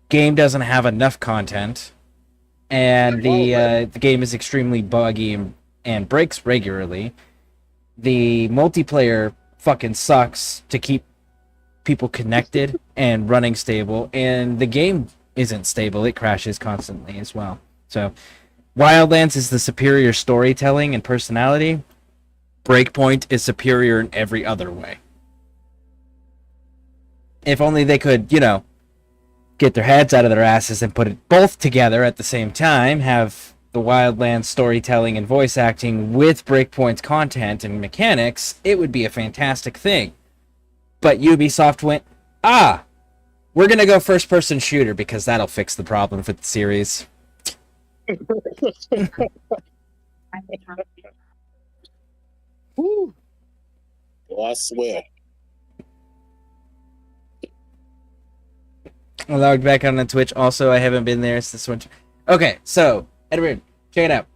A: game doesn't have enough content, and the game is extremely buggy and breaks regularly. The multiplayer fucking sucks to keep people connected and running stable, and the game isn't stable. It crashes constantly as well. So Wildlands is the superior storytelling and personality. Breakpoint is superior in every other way. If only they could, get their heads out of their asses and put it both together at the same time, have the Wildlands storytelling and voice acting with Breakpoint's content and mechanics, it would be a fantastic thing. But Ubisoft went, we're going to go first-person shooter because that'll fix the problem for the series.
H: Woo. Well, I swear.
A: I logged back on the Twitch. Also, I haven't been there since winter. Okay, so, Edward, check it out.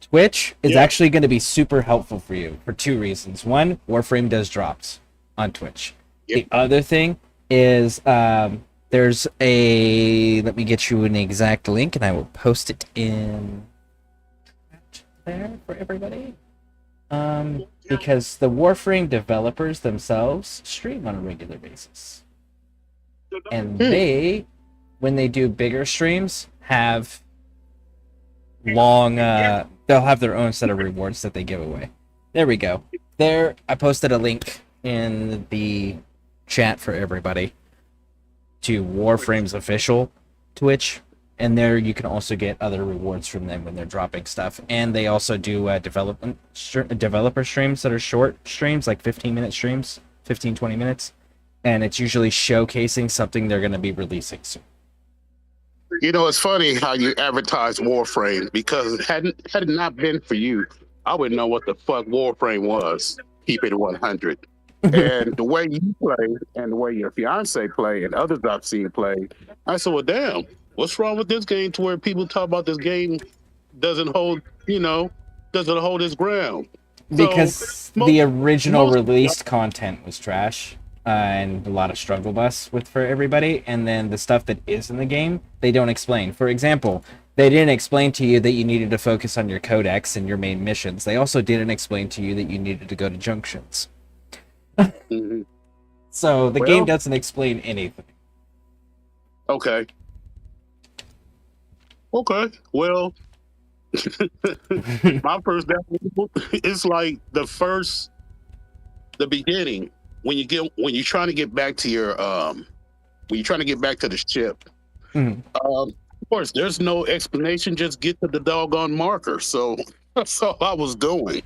A: Twitch is actually going to be super helpful for you for two reasons. One, Warframe does drops on Twitch. The other thing is there's a... Let me get you an exact link, and I will post it in there for everybody. Because the Warframe developers themselves stream on a regular basis. And they, when they do bigger streams, have long, they'll have their own set of rewards that they give away. There we go. There, I posted a link in the chat for everybody to Warframe's official Twitch, and there you can also get other rewards from them when they're dropping stuff. And they also do developer streams that are short streams, like 15-minute streams, 15-20 minutes. And it's usually showcasing something they're going to be releasing soon.
H: It's funny how you advertise Warframe because had it not been for you, I wouldn't know what the fuck Warframe was. Keep it 100. And the way you play and the way your fiance play and others I've seen play, I said, well, damn, what's wrong with this game to where people talk about this game doesn't hold its ground?
A: Because the original released content was trash. And a lot of struggle bus for everybody, and then the stuff that is in the game, they don't explain. For example, they didn't explain to you that you needed to focus on your codex and your main missions. They also didn't explain to you that you needed to go to junctions. So the game doesn't explain anything.
H: Okay. Well, my first it's like the beginning. When you're trying to get back to your the ship, of course there's no explanation. Just get to the doggone marker. So That's all I was doing.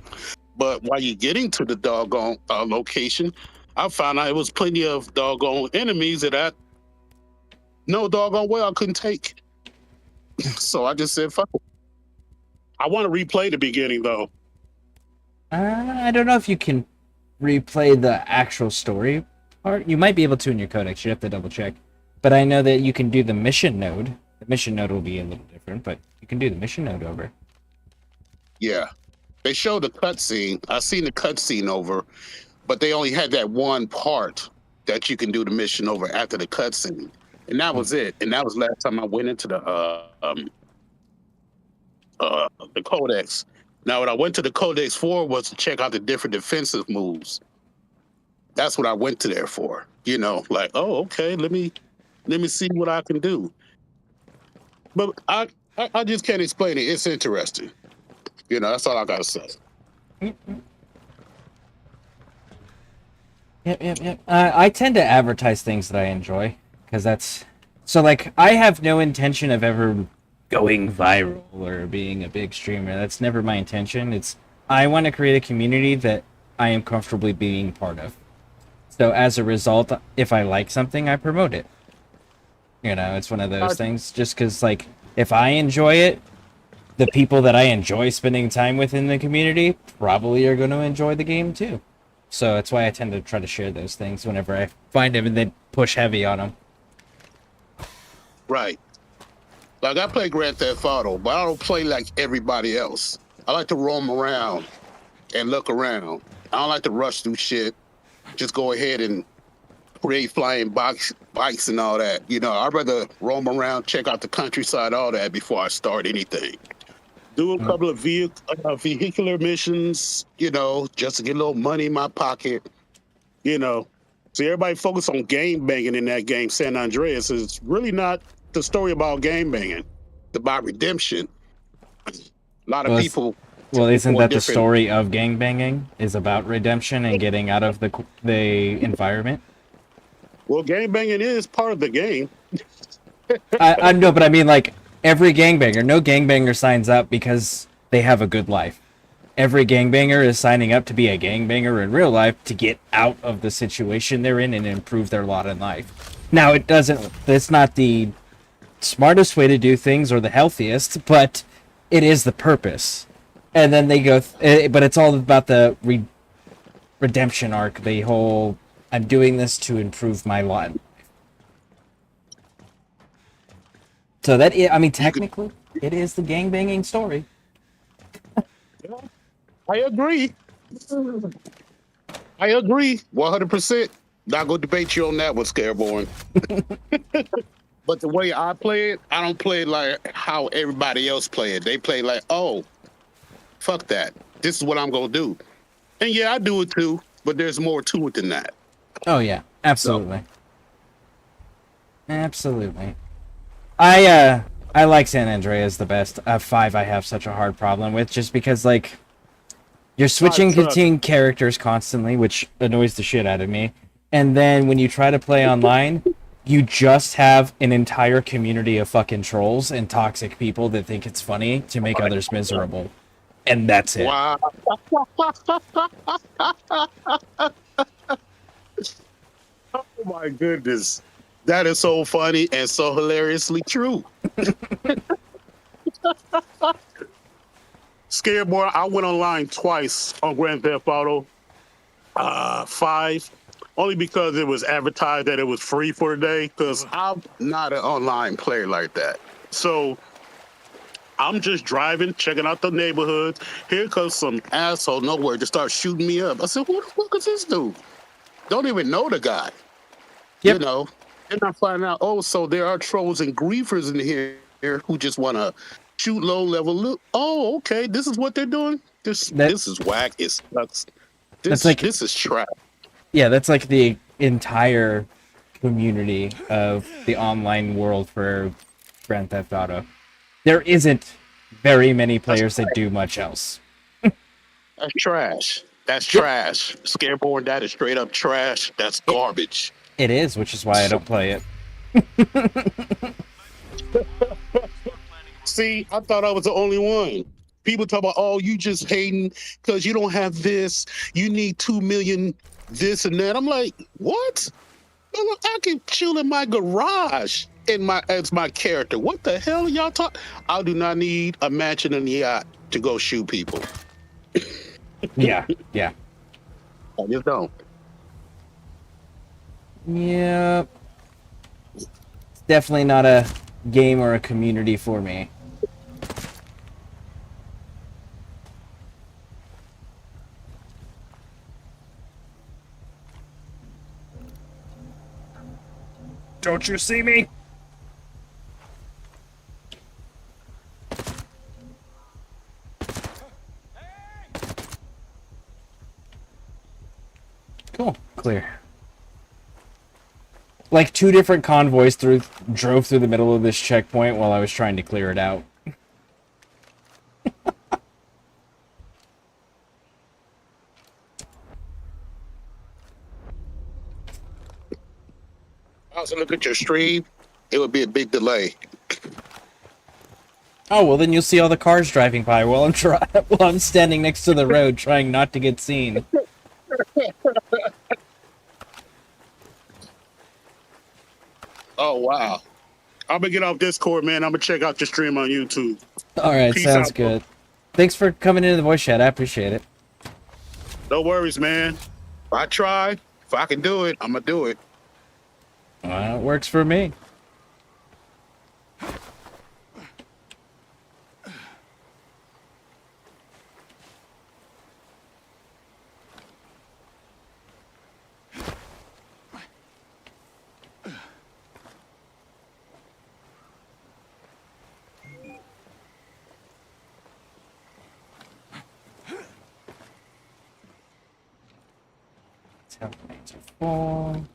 H: But while you're getting to the doggone location, I found out it was plenty of doggone enemies that I no doggone way I couldn't take. So I just said, fuck it. I want to replay the beginning though.
A: I don't know if you can replay the actual story part. You might be able to in your codex. You have to double check. But I know that you can do the mission node. The mission node will be a little different, but you can do the mission node over.
H: Yeah. They showed the cutscene. I seen the cutscene over, but they only had that one part that you can do the mission over after the cutscene. And that was it. And that was last time I went into the codex. Now, what I went to the codex for was to check out the different defensive moves. That's what I went to there for. You know, like, oh, okay, let me see what I can do. But I just can't explain it. It's interesting. You know, that's all I gotta say.
A: Yep. I tend to advertise things that I enjoy, because that's... So, like, I have no intention of ever going viral or being a big streamer. That's never my intention. It's... I want to create a community that I am comfortably being part of. So, as a result, if I like something, I promote it. You know, it's one of those things. Just because, like, if I enjoy it, the people that I enjoy spending time with in the community probably are going to enjoy the game too. So that's why I tend to try to share those things whenever I find them and then push heavy on them.
H: Right. Like, I play Grand Theft Auto, but I don't play like everybody else. I like to roam around and look around. I don't like to rush through shit. Just go ahead and create flying bikes and all that. You know, I'd rather roam around, check out the countryside, all that before I start anything. Do a couple of vehicular missions, you know, just to get a little money in my pocket, you know. So everybody focus on game banging in that game, San Andreas. It's really not the story about game banging. It's about redemption. A lot of people...
A: Well, isn't that the story of gangbanging? Is about redemption and getting out of the environment?
H: Well, gangbanging is part of the game.
A: I know, but I mean, like, every gangbanger, no gangbanger signs up because they have a good life. Every gangbanger is signing up to be a gangbanger in real life to get out of the situation they're in and improve their lot in life. Now, it's not the smartest way to do things or the healthiest, but it is the purpose. And then they go, but it's all about the redemption arc, the whole, I'm doing this to improve my lot. So that, I mean, technically, it is the gangbanging story.
H: I agree. 100%. Not gonna debate you on that one, Scareborne. But the way I play it, I don't play it like how everybody else play it. They play like, oh, fuck that. This is what I'm gonna do. And yeah, I do it too, but there's more to it than that.
A: Oh yeah, absolutely. Absolutely. I like San Andreas the best. 5 I have such a hard problem with, just because, like, you're switching between characters constantly, which annoys the shit out of me. And then when you try to play online, you just have an entire community of fucking trolls and toxic people that think it's funny to make others miserable. And that's it.
H: Wow. Oh my goodness. That is so funny and so hilariously true. Scareborne, I went online twice on Grand Theft Auto 5, only because it was advertised that it was free for the day, because I'm not an online player like that. So I'm just driving, checking out the neighborhoods. Here comes some asshole nowhere to start shooting me up. I said, who the fuck is this dude? Don't even know the guy.
A: Yep.
H: You know, and I find out, oh, so there are trolls and griefers in here who just want to shoot low level loot. Oh, okay, this is what they're doing. This is whack. It sucks. This is trash.
A: Yeah, that's like the entire community of the online world for Grand Theft Auto. There isn't very many players that do much else.
H: That's trash. That's trash. Scareborne, that is straight up trash. That's garbage.
A: It is, which is why I don't play it.
H: See, I thought I was the only one. People talk about, oh, you just hating because you don't have this. You need 2 million, this and that. I'm like, what? I can chill in my garage as my character. What the hell are y'all talking? I do not need a mansion and yacht to go shoot people.
A: Yeah, yeah.
H: I just don't.
A: Yep. It's definitely not a game or a community for me. Don't you see me? Cool. Clear. Like 2 different convoys drove through the middle of this checkpoint while I was trying to clear it out.
H: I also look at your stream, it would be a big delay.
A: Oh, well then you'll see all the cars driving by while I'm standing next to the road trying not to get seen.
H: Oh wow. I'm gonna get off Discord, man. I'm gonna check out your stream on YouTube.
A: Alright,
H: Peace
A: sounds
H: out,
A: good. Thanks for coming into the voice chat, I appreciate it.
H: No worries, man. If I try, if I can do it, I'm gonna do it.
A: Well, it works for me. Full.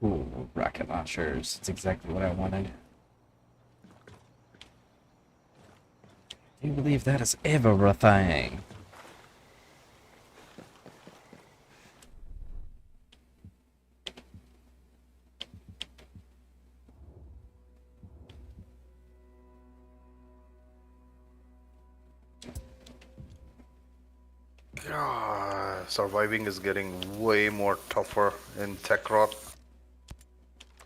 A: Ooh, rocket launchers. That's exactly what I wanted. I do believe that is everything.
C: Surviving is getting way more tougher in Tekrot.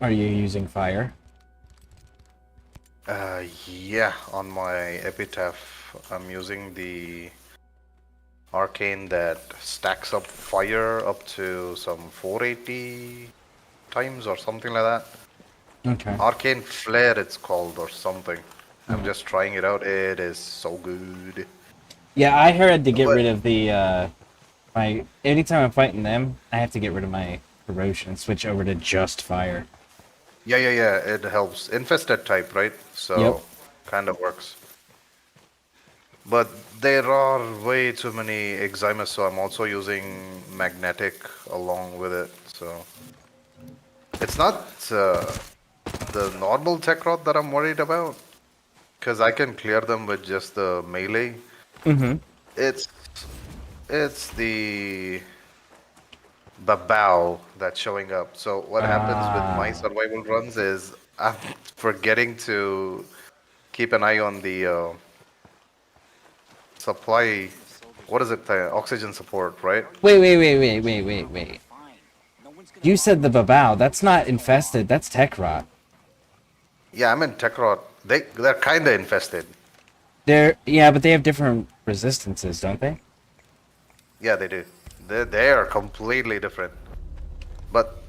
A: Are you using fire?
C: Yeah, on my epitaph, I'm using the arcane that stacks up fire up to some 480 times or something like that.
A: Okay.
C: Arcane Flare, it's called, or something. I'm just trying it out. It is so good.
A: Yeah, I heard to get rid of the, anytime I'm fighting them, I have to get rid of my corrosion and switch over to just fire.
C: Yeah, it helps. Infested type, right? So,
A: Yep.
C: kind of works. But there are way too many Eximus, so I'm also using Magnetic along with it, so... It's not the normal Tekrot that I'm worried about, because I can clear them with just the melee.
A: Mm-hmm.
C: It's the Babao that's showing up. So what happens with my survival runs is I'm forgetting to keep an eye on the supply. What is it? Oxygen support, right?
A: Wait. You said the Babao. That's not infested. That's Tekrot.
C: Yeah, I'm in Tekrot. They're kind of infested.
A: Yeah, but they have different resistances, don't they?
C: Yeah, they do. They are completely different. But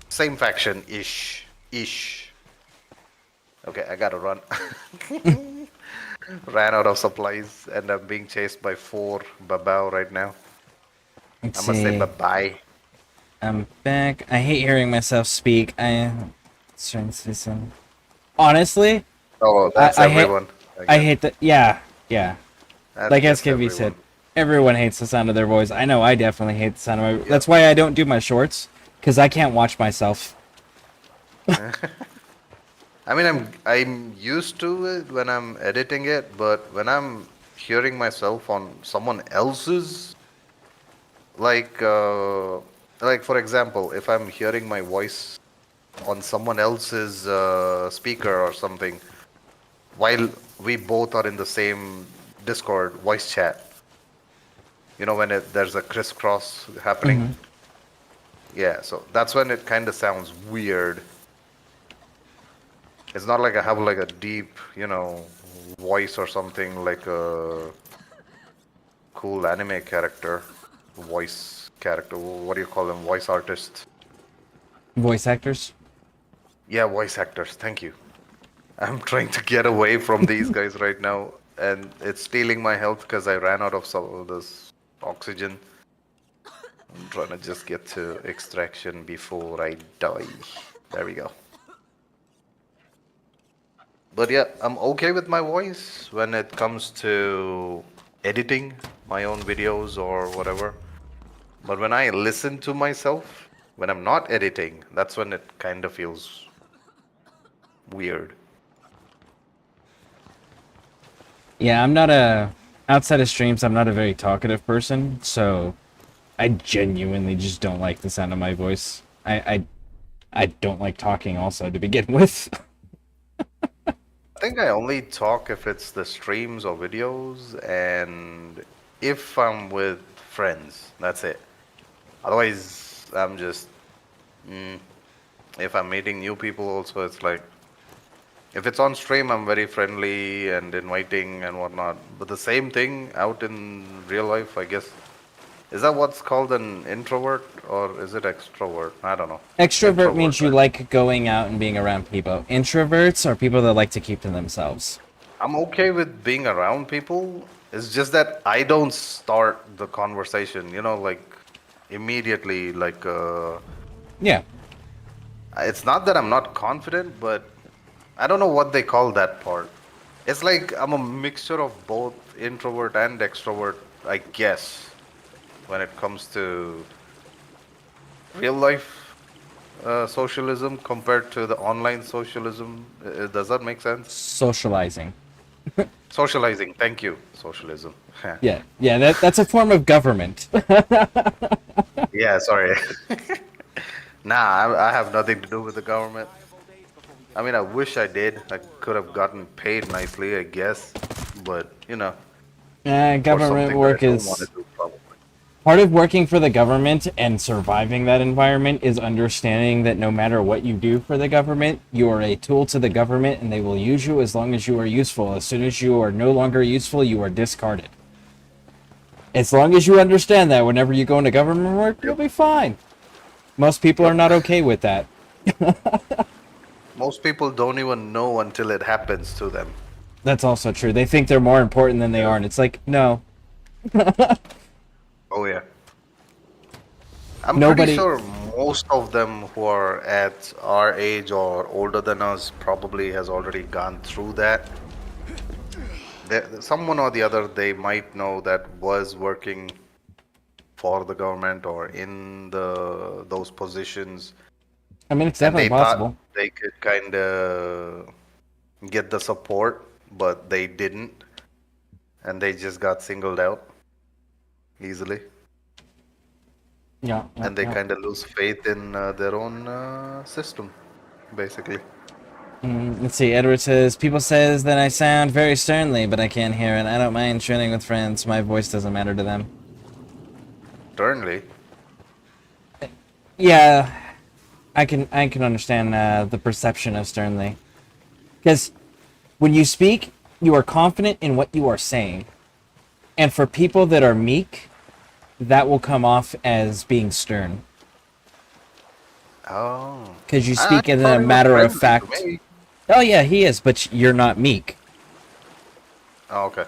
C: same faction ish. Okay, I gotta run. Ran out of supplies and I'm being chased by 4 Babao right now. I'm gonna say bye-bye.
A: I'm back. I hate hearing myself speak. Honestly,
C: Oh, that's everyone.
A: I hate that. Yeah. Like
C: That's
A: SKV said, everyone hates the sound of their voice. I know I definitely hate the sound of my. That's why I don't do my shorts, because I can't watch myself.
C: I mean, I'm used to it when I'm editing it, but when I'm hearing myself on someone else's, like for example, if I'm hearing my voice on someone else's speaker or something, while we both are in the same Discord voice chat. You know when there's a crisscross happening. Yeah, so that's when it kind of sounds weird. It's not like I have like a deep, voice or something like a cool anime character, voice character. What do you call them? Voice artist.
A: Voice actors.
C: Yeah, voice actors. Thank you. I'm trying to get away from these guys right now, and it's stealing my health because I ran out of some of this oxygen. I'm trying to just get to extraction before I die. There we go. But yeah, I'm okay with my voice when it comes to editing my own videos or whatever. But when I listen to myself, when I'm not editing, that's when it kind of feels weird.
A: Yeah, I'm not outside of streams, I'm not a very talkative person, so I genuinely just don't like the sound of my voice. I don't like talking also to begin with.
C: I think I only talk if it's the streams or videos and if I'm with friends. That's it. Otherwise, I'm just. If I'm meeting new people, also, it's like. If it's on stream, I'm very friendly and inviting and whatnot. But the same thing out in real life, I guess. Is that what's called an introvert or is it extrovert? I don't know.
A: Extrovert means
C: Introvert,
A: you
C: right?
A: like going out and being around people. Introverts are people that like to keep to themselves.
C: I'm okay with being around people. It's just that I don't start the conversation, like immediately.
A: Yeah.
C: It's not that I'm not confident, but I don't know what they call that part. It's like I'm a mixture of both introvert and extrovert, I guess, when it comes to real life socialism compared to the online socialism. Does that make sense?
A: Socializing.
C: Socializing, thank you. Socialism.
A: Yeah, that's a form of government.
C: Yeah, sorry. Nah, I have nothing to do with the government. I mean, I wish I did. I could have gotten paid nicely, I guess. But, for
A: Government
C: something that
A: work
C: I don't want to
A: is
C: do, probably.
A: part of working for the government and surviving that environment is understanding that no matter what you do for the government, you are a tool to the government and they will use you as long as you are useful. As soon as you are no longer useful, you are discarded. As long as you understand that whenever you go into government work, you'll be fine. Most people are not okay with that.
C: Most people don't even know until it happens to them.
A: That's also true. They think they're more important than they are, and it's like, no.
C: Oh, yeah. I'm pretty
A: Nobody...
C: sure most of them who are at our age or older than us probably has already gone through that. Someone or the other they might know that was working for the government or in those positions,
A: I mean, it's
C: and
A: definitely
C: they thought
A: possible.
C: they could kind of get the support, but they didn't, and they just got singled out easily.
A: Yeah.
C: And they kind of lose faith in their own system, basically.
A: Let's see. Edward says, people says that I sound very sternly, but I can't hear it. I don't mind training with friends. My voice doesn't matter to them.
C: Sternly.
A: Yeah, I can understand the perception of sternly. Because when you speak, you are confident in what you are saying. And for people that are meek, that will come off as being stern.
C: Oh.
A: Because you
C: I
A: speak in
C: thought
A: a
C: he was
A: matter of
C: friendly to
A: fact.
C: me.
A: Oh yeah, he is, but you're not meek.
C: Oh, okay.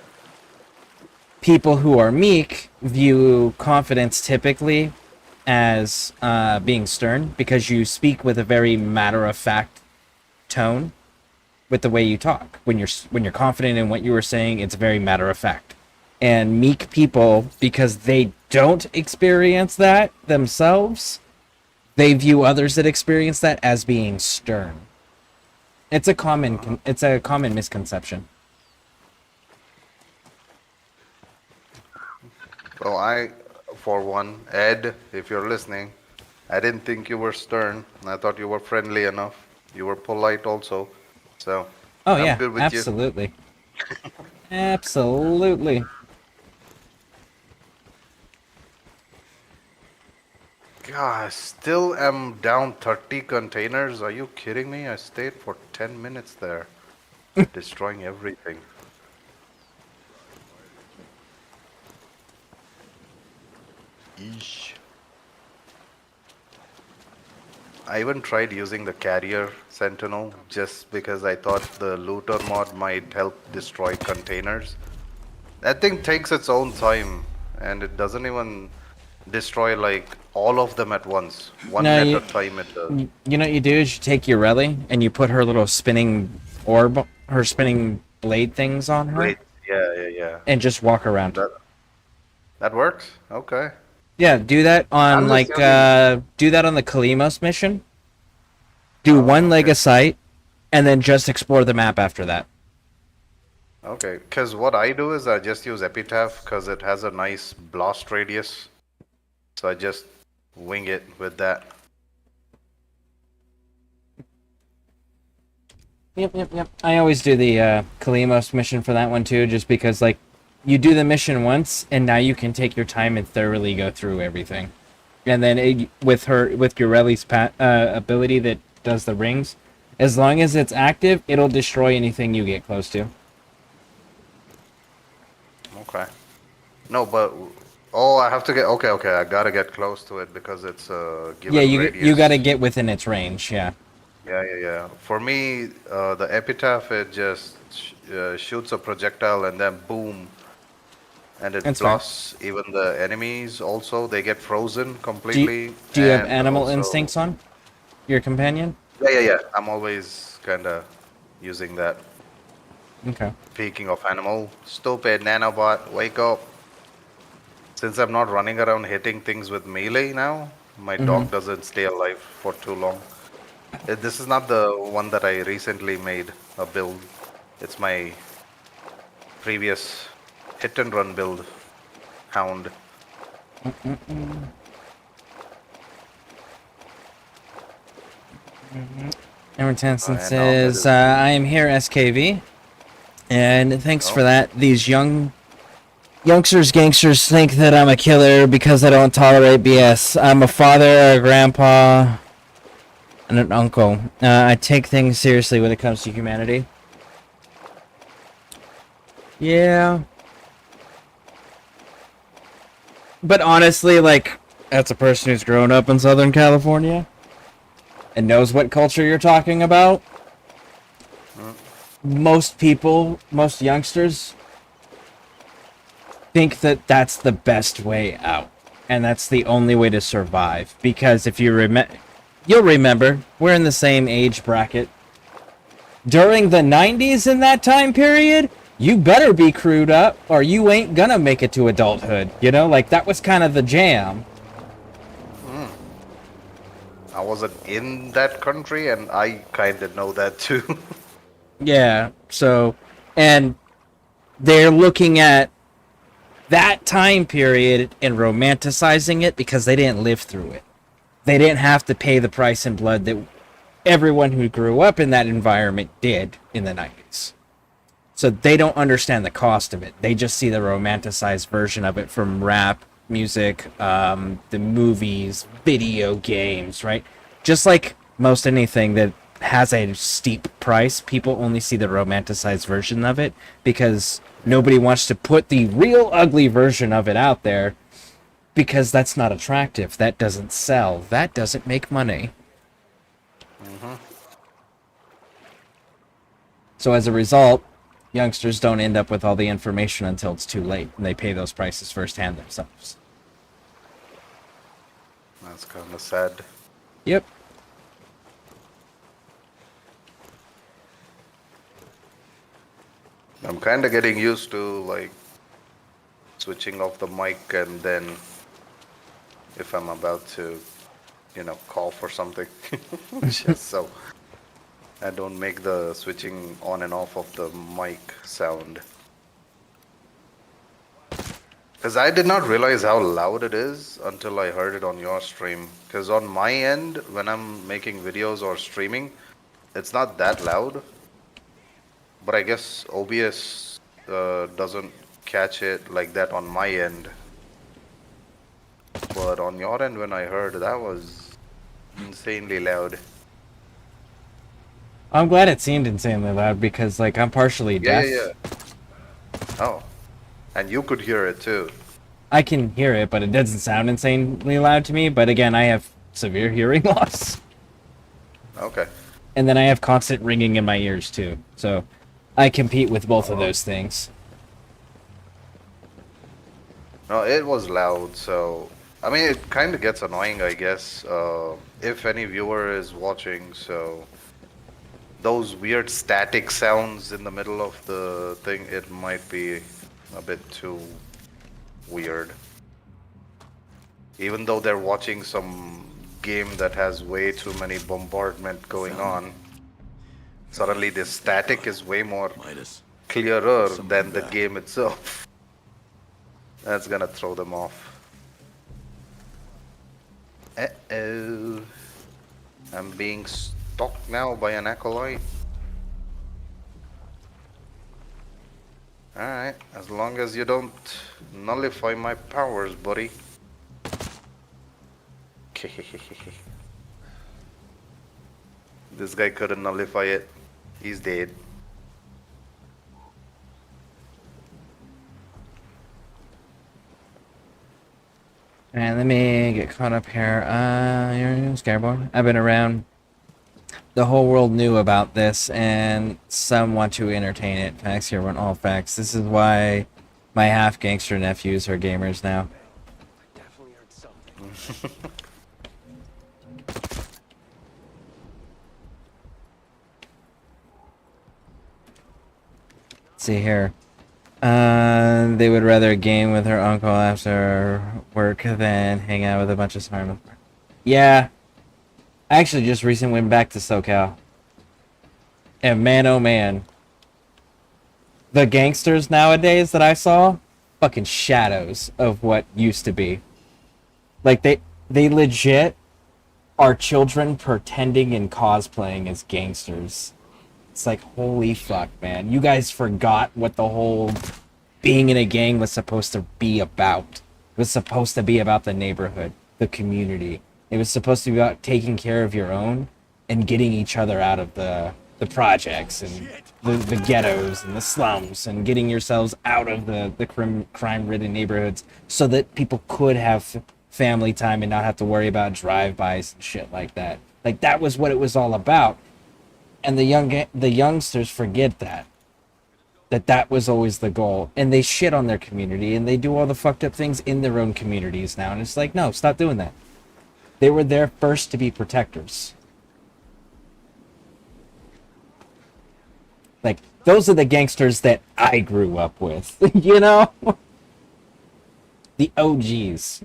A: People who are meek view confidence typically as being stern because you speak with a very matter-of-fact tone with the way you talk. When you're confident in what you are saying, it's very matter-of-fact. And meek people, because they don't experience that themselves, they view others that experience that as being stern. It's a common misconception.
C: Well, for one, Ed, if you're listening, I didn't think you were stern. I thought you were friendly enough. You were polite also. So,
A: Oh
C: I'm
A: yeah,
C: good with
A: absolutely. Absolutely.
C: God, I still am down 30 containers. Are you kidding me? I stayed for 10 minutes there, destroying everything. Eesh. I even tried using the carrier sentinel just because I thought the looter mod might help destroy containers. That thing takes its own time and it doesn't even destroy like all of them at once. One
A: No,
C: at a time it does.
A: you know what you do is you take your Relly and you put her little spinning orb, her spinning blade things on her,
C: Great. Yeah, yeah, yeah.
A: and just walk around.
C: That works? Okay.
A: Yeah, do that on
C: I'm just
A: like
C: using...
A: do that on the Kalimos mission. Do one leg
C: okay.
A: a site, and then just explore the map after that.
C: Okay, because what I do is I just use Epitaph because it has a nice blast radius. So I just wing it with that.
A: Yep. I always do the Kalimos mission for that one too, just because like you do the mission once, and now you can take your time and thoroughly go through everything. And then with your Relly's ability that does the rings, as long as it's active, it'll destroy anything you get close to.
C: Okay. No, but oh, I have to get okay. I gotta get close to it because it's a given
A: Yeah,
C: radius.
A: you got to get within its range. Yeah.
C: Yeah. For me, the Epitaph it just shoots a projectile and then boom, and it
A: That's fine.
C: blasts even the enemies. Also, they get frozen completely.
A: Do you have
C: and
A: animal
C: also,
A: instincts on your companion?
C: Yeah. I'm always kind of using that.
A: Okay.
C: Speaking of animal, stupid nanobot, wake up. Since I'm not running around hitting things with melee now, my dog doesn't stay alive for too long. This is not the one that I recently made a build. It's my previous hit and run build, Hound.
A: Emertenson
C: And now that
A: says,
C: is-
A: I am here, SKV. And thanks for that. These youngsters, gangsters think that I'm a killer because I don't tolerate BS. I'm a father, a grandpa, and an uncle. I take things seriously when it comes to humanity. Yeah. But honestly, like, that's a person who's grown up in Southern California and knows what culture you're talking about. Most people, most youngsters, think that that's the best way out. And that's the only way to survive. Because if you you'll remember, we're in the same age bracket. During the 90s in that time period, you better be crewed up or you ain't gonna make it to adulthood. You know, like that was kind of the jam.
C: I wasn't in that country and I kind of know that too.
A: Yeah, so, and they're looking at that time period and romanticizing it because they didn't live through it. They didn't have to pay the price in blood that everyone who grew up in that environment did in the 90s. So they don't understand the cost of it. They just see the romanticized version of it from rap, music, the movies, video games, right? Just like most anything that has a steep price, people only see the romanticized version of it because nobody wants to put the real ugly version of it out there because that's not attractive. That doesn't sell. That doesn't make money. So as a result, youngsters don't end up with all the information until it's too late, and they pay those prices firsthand themselves.
C: That's kind of sad.
A: Yep.
C: I'm kind of getting used to like switching off the mic and then if I'm about to, call for something, just so I don't make the switching on and off of the mic sound. Because I did not realize how loud it is until I heard it on your stream. Because on my end, when I'm making videos or streaming, it's not that loud. But I guess OBS doesn't catch it like that on my end. But on your end, when I heard, that was insanely loud.
A: I'm glad it seemed insanely loud because, like, I'm partially
C: Yeah,
A: deaf.
C: yeah, yeah. Oh, and you could hear it too.
A: I can hear it, but it doesn't sound insanely loud to me. But again, I have severe hearing loss.
C: Okay.
A: And then I have constant ringing in my ears, too. So I compete with both of those things.
C: No, it was loud, so I mean, it kind of gets annoying, I guess, if any viewer is watching. So those weird static sounds in the middle of the thing, it might be a bit too weird. Even though they're watching some game that has way too many bombardment going on, suddenly the static is way more clearer than the game itself. That's gonna throw them off. Uh-oh. I'm being stalked now by an acolyte. Alright, as long as you don't nullify my powers, buddy. This guy couldn't nullify it. He's dead.
A: And let me get caught up here. You're Scareborne. I've been around. The whole world knew about this, and some want to entertain it. Facts here want all facts. This is why my half-gangster nephews are gamers now.
D: Definitely heard something.
A: Let's see here. They would rather game with her uncle after work than hang out with a bunch of smart. Yeah. I actually just recently went back to SoCal. And man, oh man. The gangsters nowadays that I saw, fucking shadows of what used to be. Like, they legit are children pretending and cosplaying as gangsters. It's like, holy fuck, man. You guys forgot what the whole being in a gang was supposed to be about. It was supposed to be about the neighborhood, the community. It was supposed to be about taking care of your own and getting each other out of the projects and the ghettos and the slums and getting yourselves out of the crime-ridden neighborhoods so that people could have family time and not have to worry about drive-bys and shit like that. Like, that was what it was all about. And the youngsters forget that was always the goal, and they shit on their community and they do all the fucked up things in their own communities now, and it's like, no, stop doing that. They were there first to be protectors. Like, those are the gangsters that I grew up with, you know? The OGs.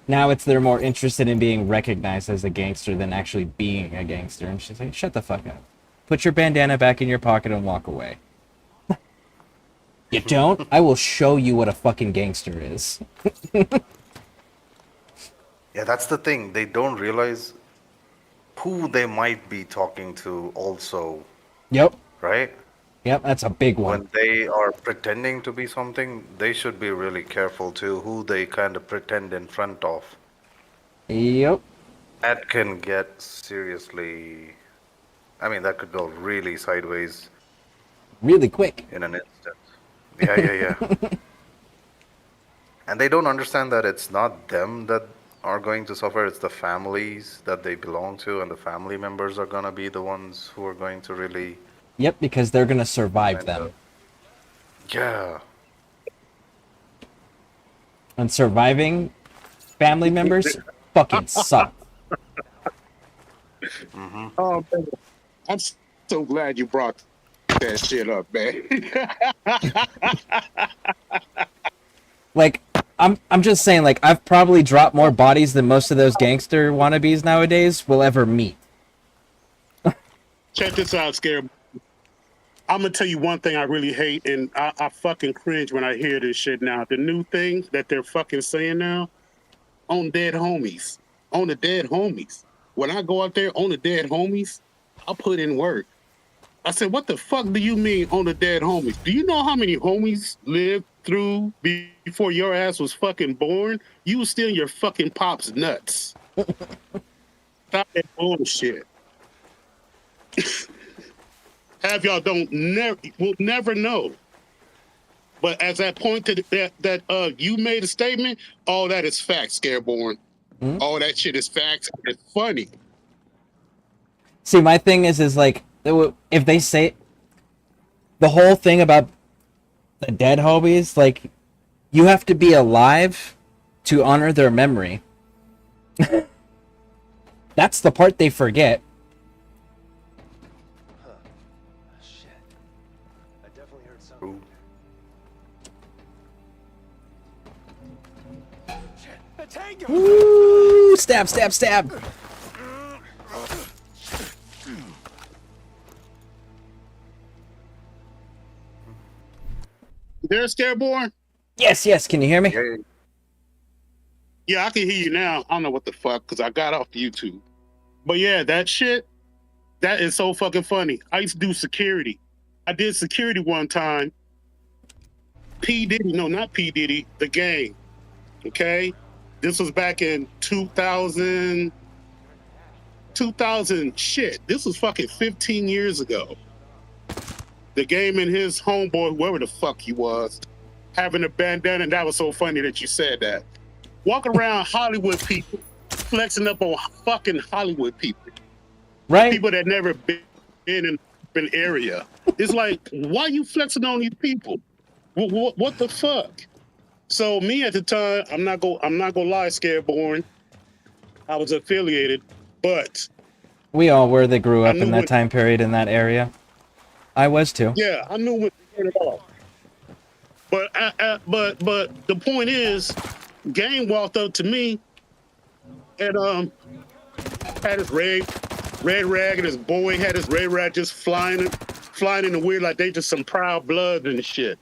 A: Now they're more interested in being recognized as a gangster than actually being a gangster. And she's like, shut the fuck up. Put your bandana back in your pocket and walk away. You don't? I will show you what a fucking gangster is.
C: Yeah, that's the thing. They don't realize who they might be talking to also,
A: Yep.
C: right?
A: Yep, that's a big one.
C: When they are pretending to be something, they should be really careful too who they kind of pretend in front of.
A: Yep.
C: That can get seriously, I mean, that could go really sideways
A: Really quick.
C: in an instant. Yeah. And they don't understand that it's not them that are going to suffer, it's the families that they belong to, and the family members are going to be the ones who are going to really...
A: Yep, because they're gonna survive them.
C: Yeah.
A: And surviving family members fucking suck.
C: Mm-hmm.
H: Oh, man. I'm so glad you brought that shit up, man.
A: Like, I'm just saying, like, I've probably dropped more bodies than most of those gangster wannabes nowadays will ever meet.
H: Check this out, Scare. I'm gonna tell you one thing I really hate, and I fucking cringe when I hear this shit now. The new thing that they're fucking saying now on dead homies, on the dead homies. When I go out there on the dead homies, I put in work. I said, what the fuck do you mean on the dead homies? Do you know how many homies lived through before your ass was fucking born? You was still in your fucking pop's nuts. Stop that bullshit. Half y'all will never know. But as that point that you made a statement, all that is facts, Scareborne. All that shit is facts. It's funny.
A: See, my thing is like, if they say the whole thing about the dead homies, like, you have to be alive to honor their memory. That's the part they forget.
D: Shit. I definitely heard something. Shit. A tango!
A: Ooh, stab, stab, stab.
H: There, Scareborne?
A: Yes, yes. Can you hear me?
C: Yeah,
H: Yeah, I can hear you now. I don't know what the fuck, because I got off YouTube. But yeah, that shit, that is so fucking funny. I used to do security. I did security one time. P. Diddy, no, not P. Diddy, the gang. Okay? This was back in 2000 shit. This was fucking 15 years ago. The game and his homeboy, whoever the fuck he was, having a bandana, and that was so funny that you said that. Walking around Hollywood people, flexing up on fucking Hollywood people.
A: Right?
H: People that never been in an area. It's like, why you flexing on these people? What the fuck? So me at the time, I'm not gonna lie, Scareborne. I was affiliated, but
A: We all were that grew up in that
H: when-
A: time period in that area. I was too.
H: yeah, I knew when to turn it off. But but the point is, Game walked up to me and had his red rag, and his boy had his red rag just flying in the wind like they just some proud blood and shit.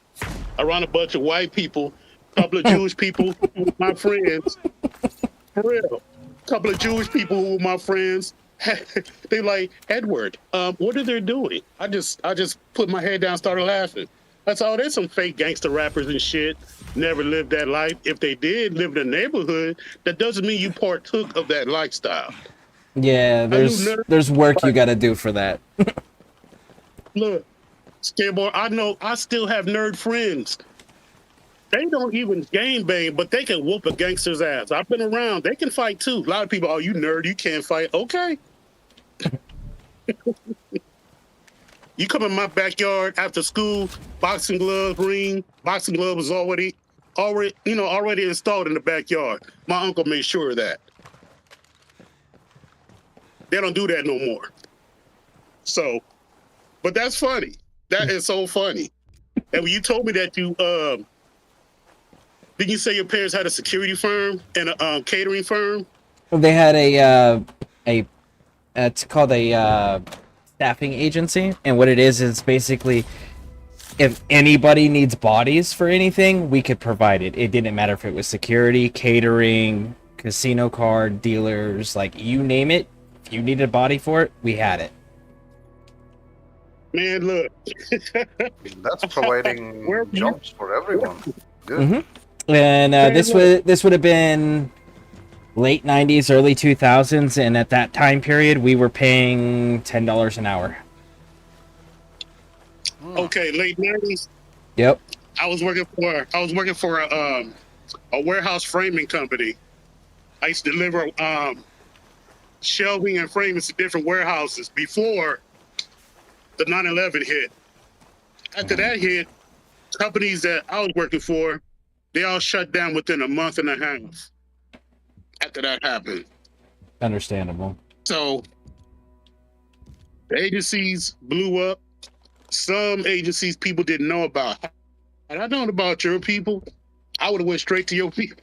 H: Around a bunch of white people, a couple of Jewish people who were my friends. For real. A couple of Jewish people who were my friends. They like, Edward, what are they doing? I just put my head down, started laughing. That's all. There's some fake gangster rappers and shit. Never lived that life. If they did live in the neighborhood, that doesn't mean you partook of that lifestyle.
A: Yeah, there's work you got to do for that.
H: Look, Scareborne, I know I still have nerd friends. They don't even game bang, but they can whoop a gangster's ass. I've been around. They can fight too. A lot of people, oh, you nerd, you can't fight. Okay. You come in my backyard after school, boxing glove, ring. Boxing glove was already installed in the backyard. My uncle made sure of that. They don't do that no more. So, but that's funny. That is so funny. And when you told me that you, didn't you say your parents had a security firm and a catering firm?
A: They had it's called a staffing agency, and what it is basically, if anybody needs bodies for anything, we could provide it. It didn't matter if it was security, catering, casino card dealers, like you name it. If you needed a body for it, we had it.
H: Man, look.
C: that's providing jobs for everyone. Good.
A: Mm-hmm. And this would have been late 90s, early 2000s, and at that time period, we were paying $10 an hour.
H: Okay, late 90s.
A: Yep.
H: I was working for a warehouse framing company. I used to deliver shelving and framing to different warehouses before the 9/11 hit. After that hit, companies that I was working for, they all shut down within a month and a half. After that happened.
A: Understandable.
H: So the agencies blew up. Some agencies people didn't know about. Had I known about your people, I would have went straight to your people.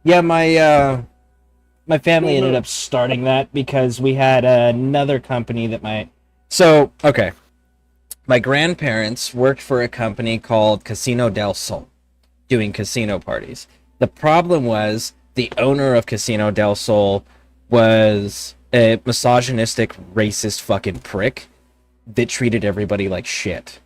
A: Yeah, my family ended up starting that because we had another company that my So, okay. My grandparents worked for a company called Casino del Sol, doing casino parties. The problem was the owner of Casino del Sol was a misogynistic, racist fucking prick that treated everybody like shit.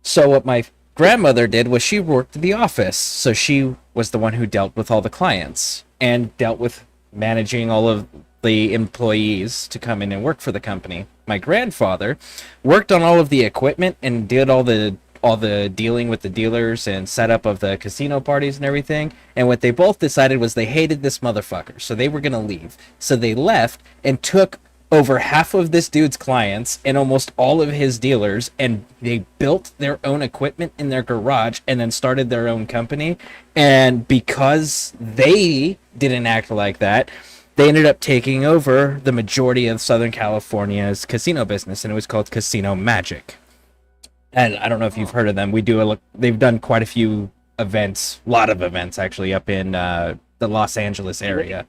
A: So what my grandmother did was she worked in the office. So she was the one who dealt with all the clients and dealt with managing all of the employees to come in and work for the company. My grandfather worked on all of the equipment and did all the dealing with the dealers and setup of the casino parties and everything. And what they both decided was they hated this motherfucker, so they were gonna leave. So they left and took over half of this dude's clients and almost all of his dealers, and they built their own equipment in their garage and then started their own company. And because they didn't act like that, they ended up taking over the majority of Southern California's casino business, and it was called Casino Magic. And I don't know if you've heard of them. They've done quite a few events, a lot of events actually, up in the Los Angeles area.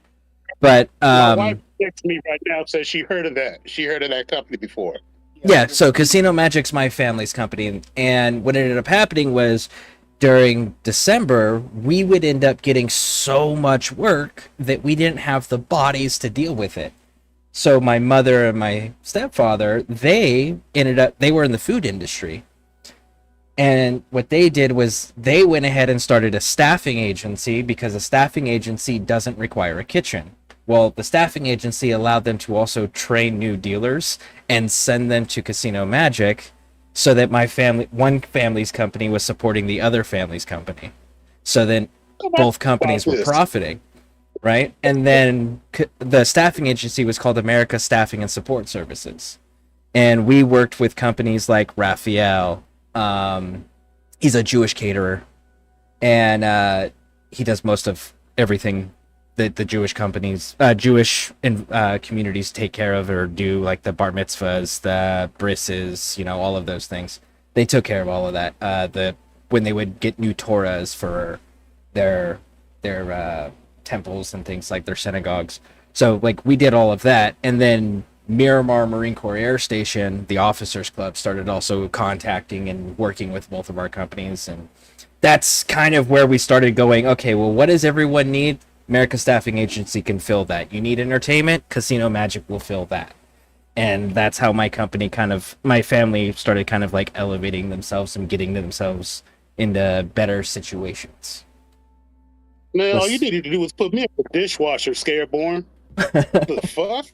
A: But
H: My wife texts me right now, says she heard of that. She heard of that company before.
A: yeah, so Casino Magic's my family's company, and what ended up happening was during December, we would end up getting so much work that we didn't have the bodies to deal with it. So my mother and my stepfather, they were in the food industry. And what they did was they went ahead and started a staffing agency because a staffing agency doesn't require a kitchen. Well, the staffing agency allowed them to also train new dealers and send them to Casino Magic so that one family's company was supporting the other family's company. So then both companies were profiting, right? And then the staffing agency was called America Staffing and Support Services. And we worked with companies like Raphael. He's a Jewish caterer, and he does most of everything that the Jewish companies, communities take care of or do, like the bar mitzvahs, the brisses, all of those things. They took care of all of that. When they would get new Torahs for their temples and things like their synagogues. So like we did all of that, and then Miramar Marine Corps Air Station, the Officers Club, started also contacting and working with both of our companies, and that's kind of where we started going, okay, well, what does everyone need? America Staffing Agency can fill that. You need entertainment? Casino Magic will fill that. And that's how my family started kind of like elevating themselves and getting themselves into better situations.
H: Man, all you needed to do was put me in the dishwasher, Scareborne. The fuck?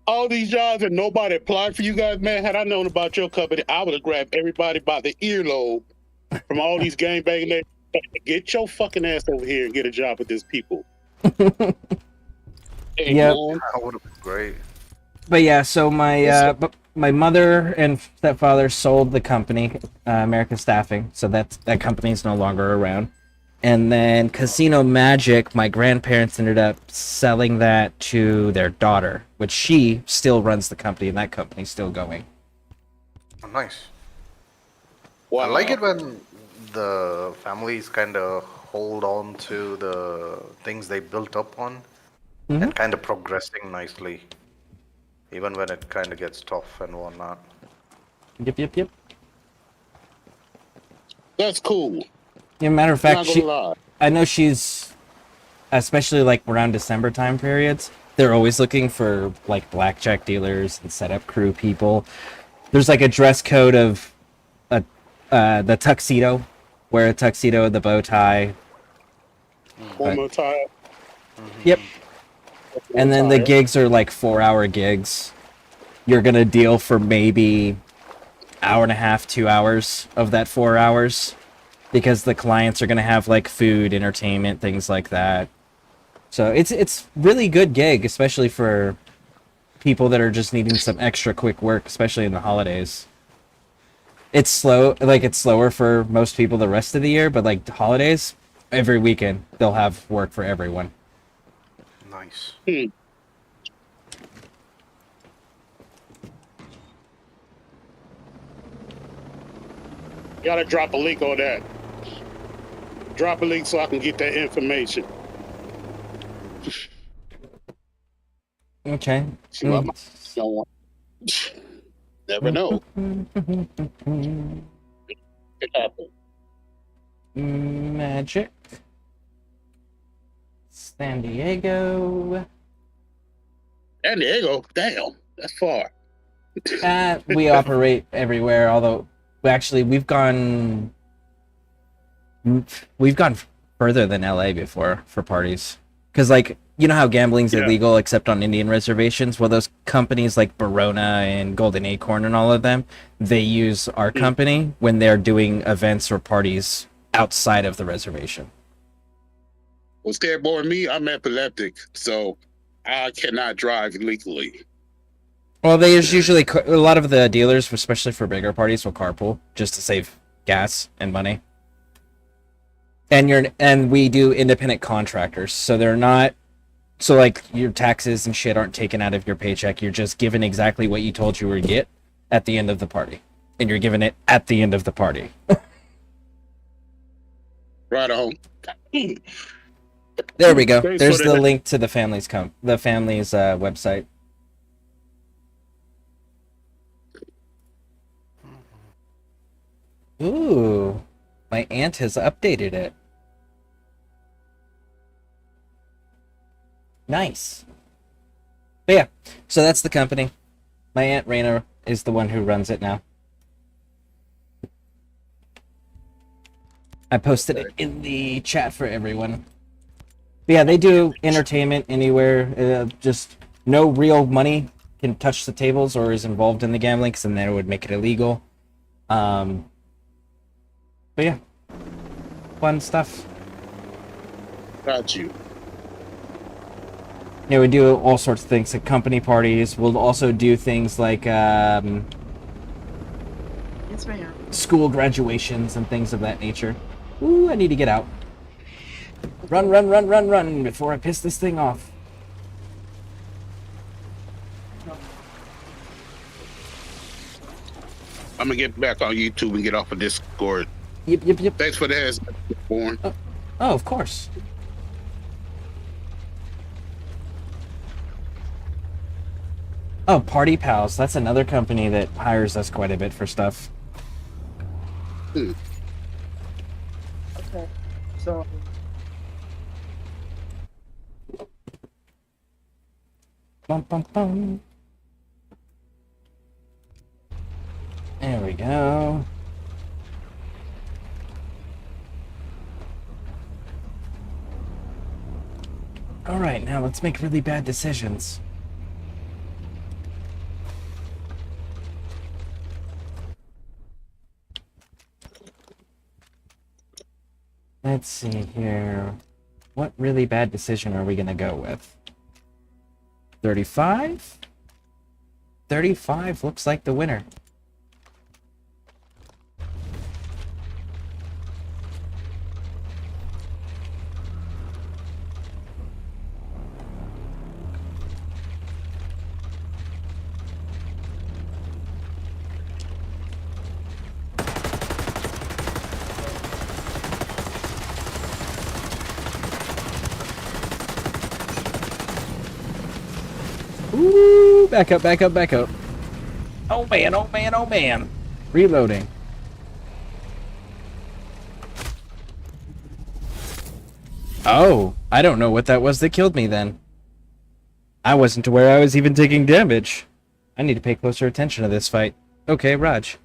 H: All these jobs and nobody applied for you guys, man. Had I known about your company, I would have grabbed everybody by the earlobe from all these gangbanging. Get your fucking ass over here and get a job with these people.
A: Yep.
C: That would have been great.
A: But yeah, so my mother and stepfather sold the company, American Staffing, so that company is no longer around. And then Casino Magic, my grandparents ended up selling that to their daughter, which she still runs the company, and that company's still going.
C: Oh, nice.
H: Wow.
C: I like it when the families kind of hold on to the things they built up on and kind of progressing nicely, even when it kind of gets tough and whatnot.
A: Yep.
H: That's cool.
A: Yeah, matter of fact,
H: Not gonna lie.
A: I know she's, especially like around December time periods, they're always looking for like blackjack dealers and setup crew people. There's like a dress code of the tuxedo, wear a tuxedo, the bow tie.
H: Formal tie.
A: Yep. And then the gigs are like 4-hour gigs. You're gonna deal for maybe hour and a half, 2 hours of that 4 hours, because the clients are gonna have like food, entertainment, things like that. So it's really good gig, especially for people that are just needing some extra quick work, especially in the holidays. It's slower for most people the rest of the year, but like the holidays, every weekend they'll have work for everyone.
C: Nice.
H: Gotta drop a link on that. Drop a link so I can get that information.
A: Okay.
H: See what my don't want. Never know. It happen.
A: Magic. San Diego.
H: San Diego, damn, that's far.
A: We operate everywhere, although actually we've gone further than LA before for parties. Because, like, you know how gambling's
H: Yeah.
A: illegal except on Indian reservations? Well, those companies like Barona and Golden Acorn and all of them, they use our company when they're doing events or parties outside of the reservation.
H: Well, Scareborne, me, I'm epileptic, so I cannot drive legally.
A: Well, there's usually a lot of the dealers, especially for bigger parties, will carpool just to save gas and money. And we do independent contractors, so they're not. So, like, your taxes and shit aren't taken out of your paycheck. You're just given exactly what you told you would get at the end of the party, and you're given it at the end of the party.
H: Right on.
A: There we go.
H: Thanks
A: There's
H: for
A: the
H: that.
A: link to the family's website. Ooh, my aunt has updated it. Nice. But yeah, so that's the company. My Aunt Raina is the one who runs it now. I posted it in the chat for everyone. But yeah, they do entertainment anywhere. Just no real money can touch the tables or is involved in the gambling, because then it would make it illegal. But yeah, fun stuff.
H: Got you.
A: Yeah, we do all sorts of things, like company parties. We'll also do things like
F: Yes, ma'am.
A: school graduations and things of that nature. Ooh, I need to get out. Run, run, run, run, run before I piss this thing off.
H: I'm gonna get back on YouTube and get off of Discord.
A: Yep, yep, yep.
H: Thanks for the heads up, Born.
A: Oh, of course. Oh, Party Pals. That's another company that hires us quite a bit for stuff.
H: Hmm.
F: Okay. So,
A: Bum, bum, bum. There we go. Alright, now let's make really bad decisions. Let's see here. What really bad decision are we gonna go with? 35? 35 looks like the winner. Ooh, back up, back up, back up. Oh man, oh man, oh man. Reloading. Oh, I don't know what that was that killed me then. I wasn't aware I was even taking damage. I need to pay closer attention to this fight. Okay, Raj.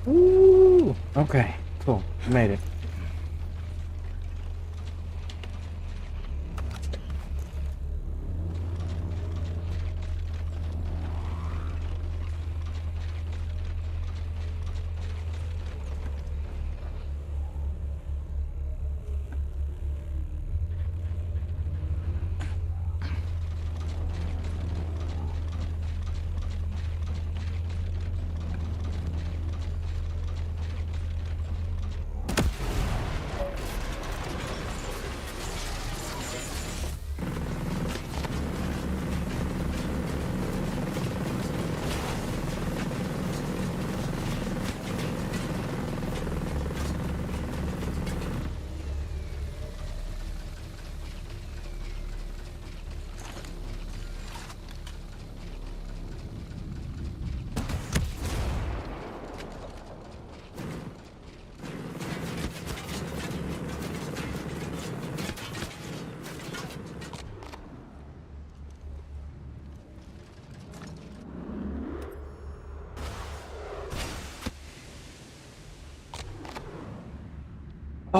A: Ooh, okay, cool. Made it.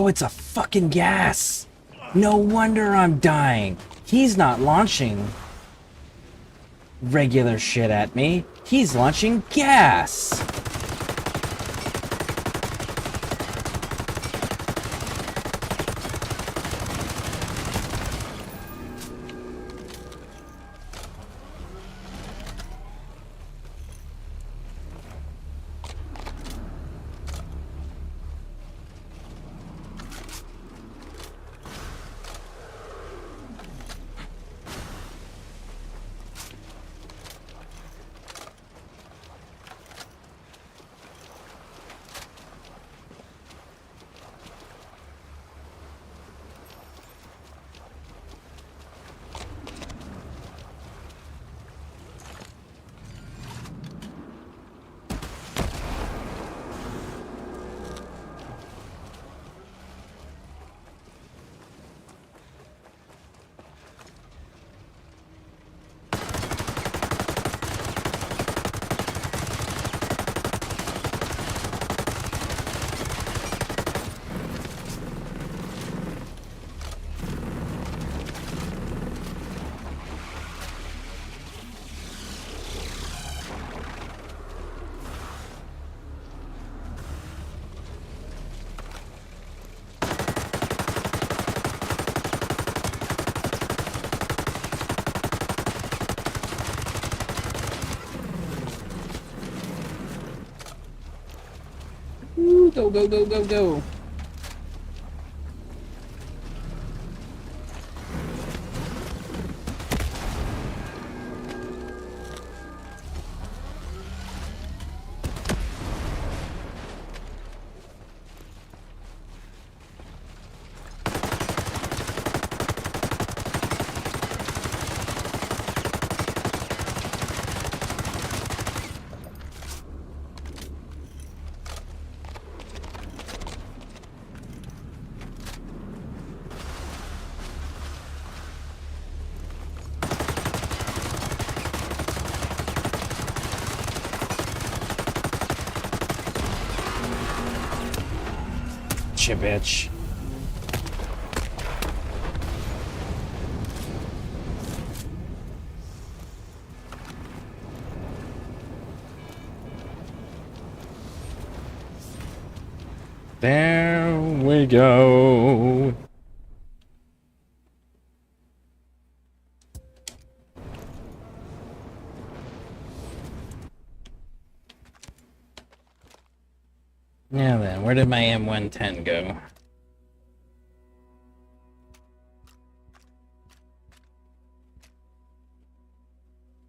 A: Oh, it's a fucking gas. No wonder I'm dying. He's not launching regular shit at me. He's launching gas. Ooh, go, go, go, go, go. Gotcha, bitch. There we go. Now then, where did my M110 go?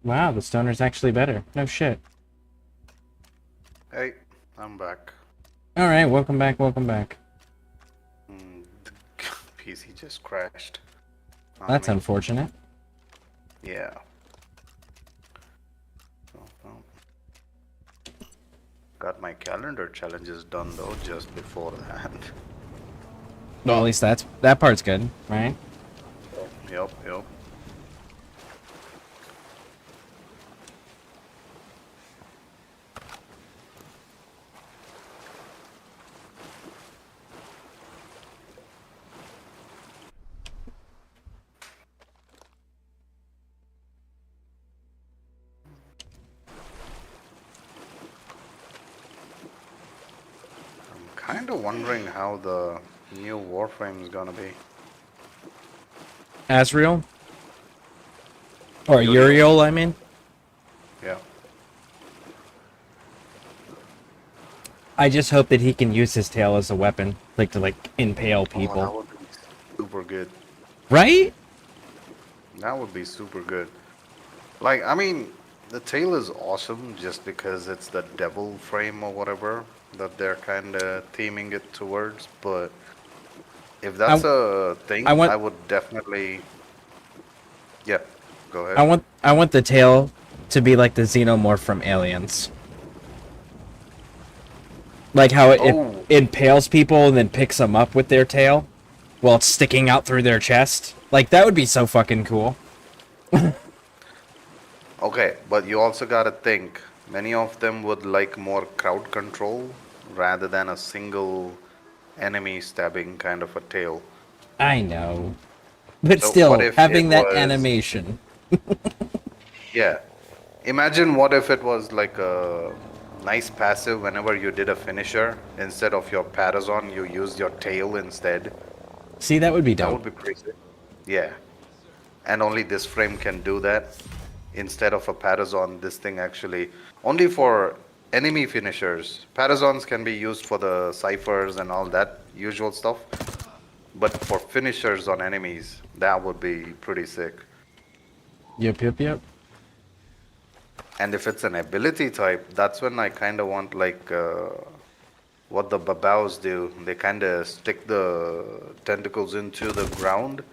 A: Wow, the stoner's actually better. No shit.
C: Hey, I'm back.
A: Alright, welcome back, welcome back.
C: The PC just crashed. on
A: That's
C: me.
A: unfortunate.
C: Yeah. Well, got my calendar challenges done though just before that.
A: Well, at least that part's good, right?
C: Yep, yep. Kind of wondering how the new Warframe is gonna be.
A: Asriel? Or
C: Uriel.
A: Uriel, I mean?
C: Yeah.
A: I just hope that he can use his tail as a weapon, like to impale
C: Oh,
A: people.
C: that would be super good.
A: Right?
C: That would be super good. Like, I mean, the tail is awesome just because it's the devil frame or whatever that they're kind of theming it towards. But if that's a thing,
A: I want-
C: I would definitely. Yeah, go ahead.
A: I want the tail to be like the xenomorph from Aliens. Like how
C: Oh.
A: it impales people and then picks them up with their tail while it's sticking out through their chest. Like, that would be so fucking cool.
C: Okay, but you also gotta think, many of them would like more crowd control rather than a single enemy stabbing kind of a tail.
A: I know. But
C: So
A: still,
C: what if
A: having
C: it
A: that
C: was,
A: animation.
C: yeah. Imagine what if it was like a nice passive whenever you did a finisher, instead of your Parazon, you used your tail instead.
A: See, that would be
C: That
A: dope.
C: would be pretty sick. Yeah. And only this frame can do that. Instead of a Parazon, this thing actually, only for enemy finishers. Parazons can be used for the ciphers and all that usual stuff. But for finishers on enemies, that would be pretty sick.
A: Yep.
C: And if it's an ability type, that's when I kind of want like what the Babaus do. They kind of stick the tentacles into the ground,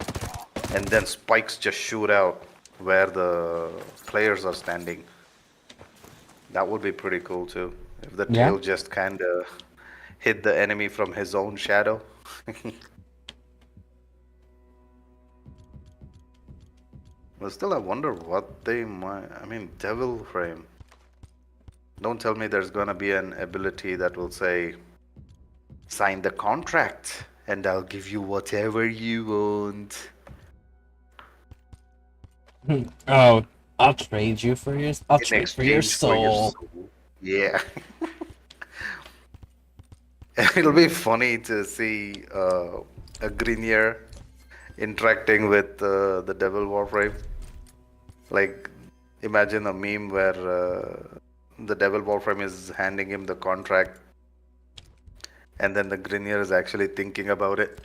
C: and then spikes just shoot out where the players are standing. That would be pretty cool too. If the
A: Yeah.
C: tail just kind of hit the enemy from his own shadow. But still, I wonder what they might. I mean, Devil Frame. Don't tell me there's gonna be an ability that will say, sign the contract, and I'll give you whatever you want.
A: Oh, I'll trade you for your. I'll
C: In
A: trade for your
C: exchange for your
A: soul.
C: soul. Yeah. It'll be funny to see a Grenier interacting with the Devil Warframe. Like, imagine a meme where the Devil Warframe is handing him the contract, and then the Grenier is actually thinking about it.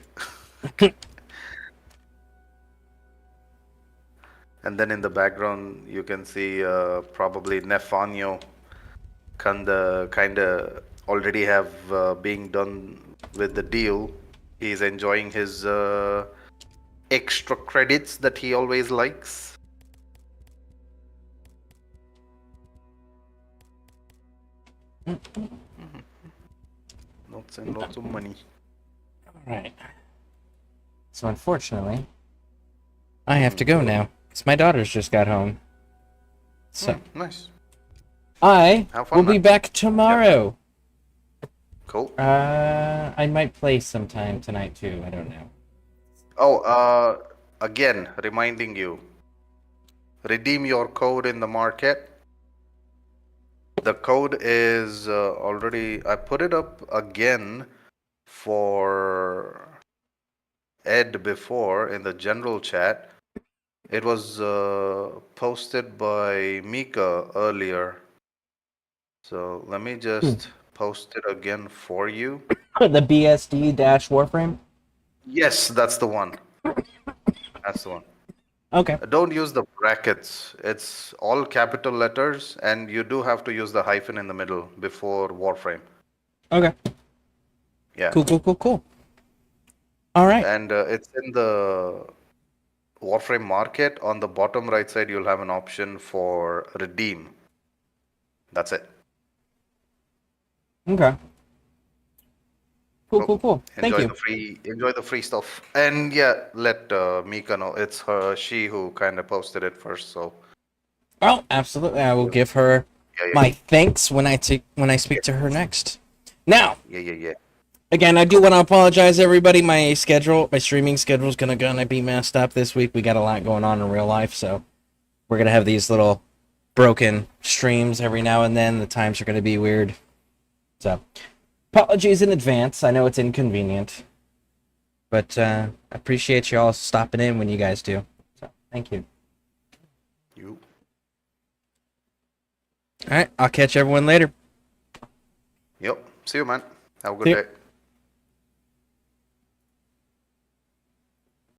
C: And then in the background, you can see probably Nefanyo kind of already have being done with the deal. He's enjoying his extra credits that he always likes. Lots and lots of money.
A: Alright. So unfortunately, I have to go now. Because my daughters just got home. So,
C: Nice.
A: I
C: Have fun,
A: will be
C: man.
A: back tomorrow.
C: Cool.
A: I might play sometime tonight too. I don't know.
C: Oh, again, reminding you, redeem your code in the market. The code is already, I put it up again for Ed before in the general chat. It was posted by Mika earlier. So let me just post it again for you.
A: The BSD-Warframe?
C: Yes, that's the one. That's the one.
A: Okay.
C: Don't use the brackets. It's all capital letters, and you do have to use the hyphen in the middle before Warframe.
A: Okay.
C: Yeah.
A: Cool. Alright.
C: And it's in the Warframe market. On the bottom right side, you'll have an option for redeem. That's it.
A: Okay. Cool. Thank you.
C: Enjoy the free stuff. And yeah, let Mika know. It's she who kind of posted it first. So
A: Oh, absolutely. I will give her
C: yeah.
A: my thanks when I speak to her next. Now,
C: Yeah.
A: again, I do want to apologize, everybody. My streaming schedule is gonna be messed up this week. We got a lot going on in real life, so we're gonna have these little broken streams every now and then. The times are gonna be weird. So, apologies in advance. I know it's inconvenient, but I appreciate you all stopping in when you guys do. So, thank you.
C: You.
A: All right, I'll catch everyone later.
C: Yep. See you, man. Have a
A: See
C: good
A: ya.
C: day.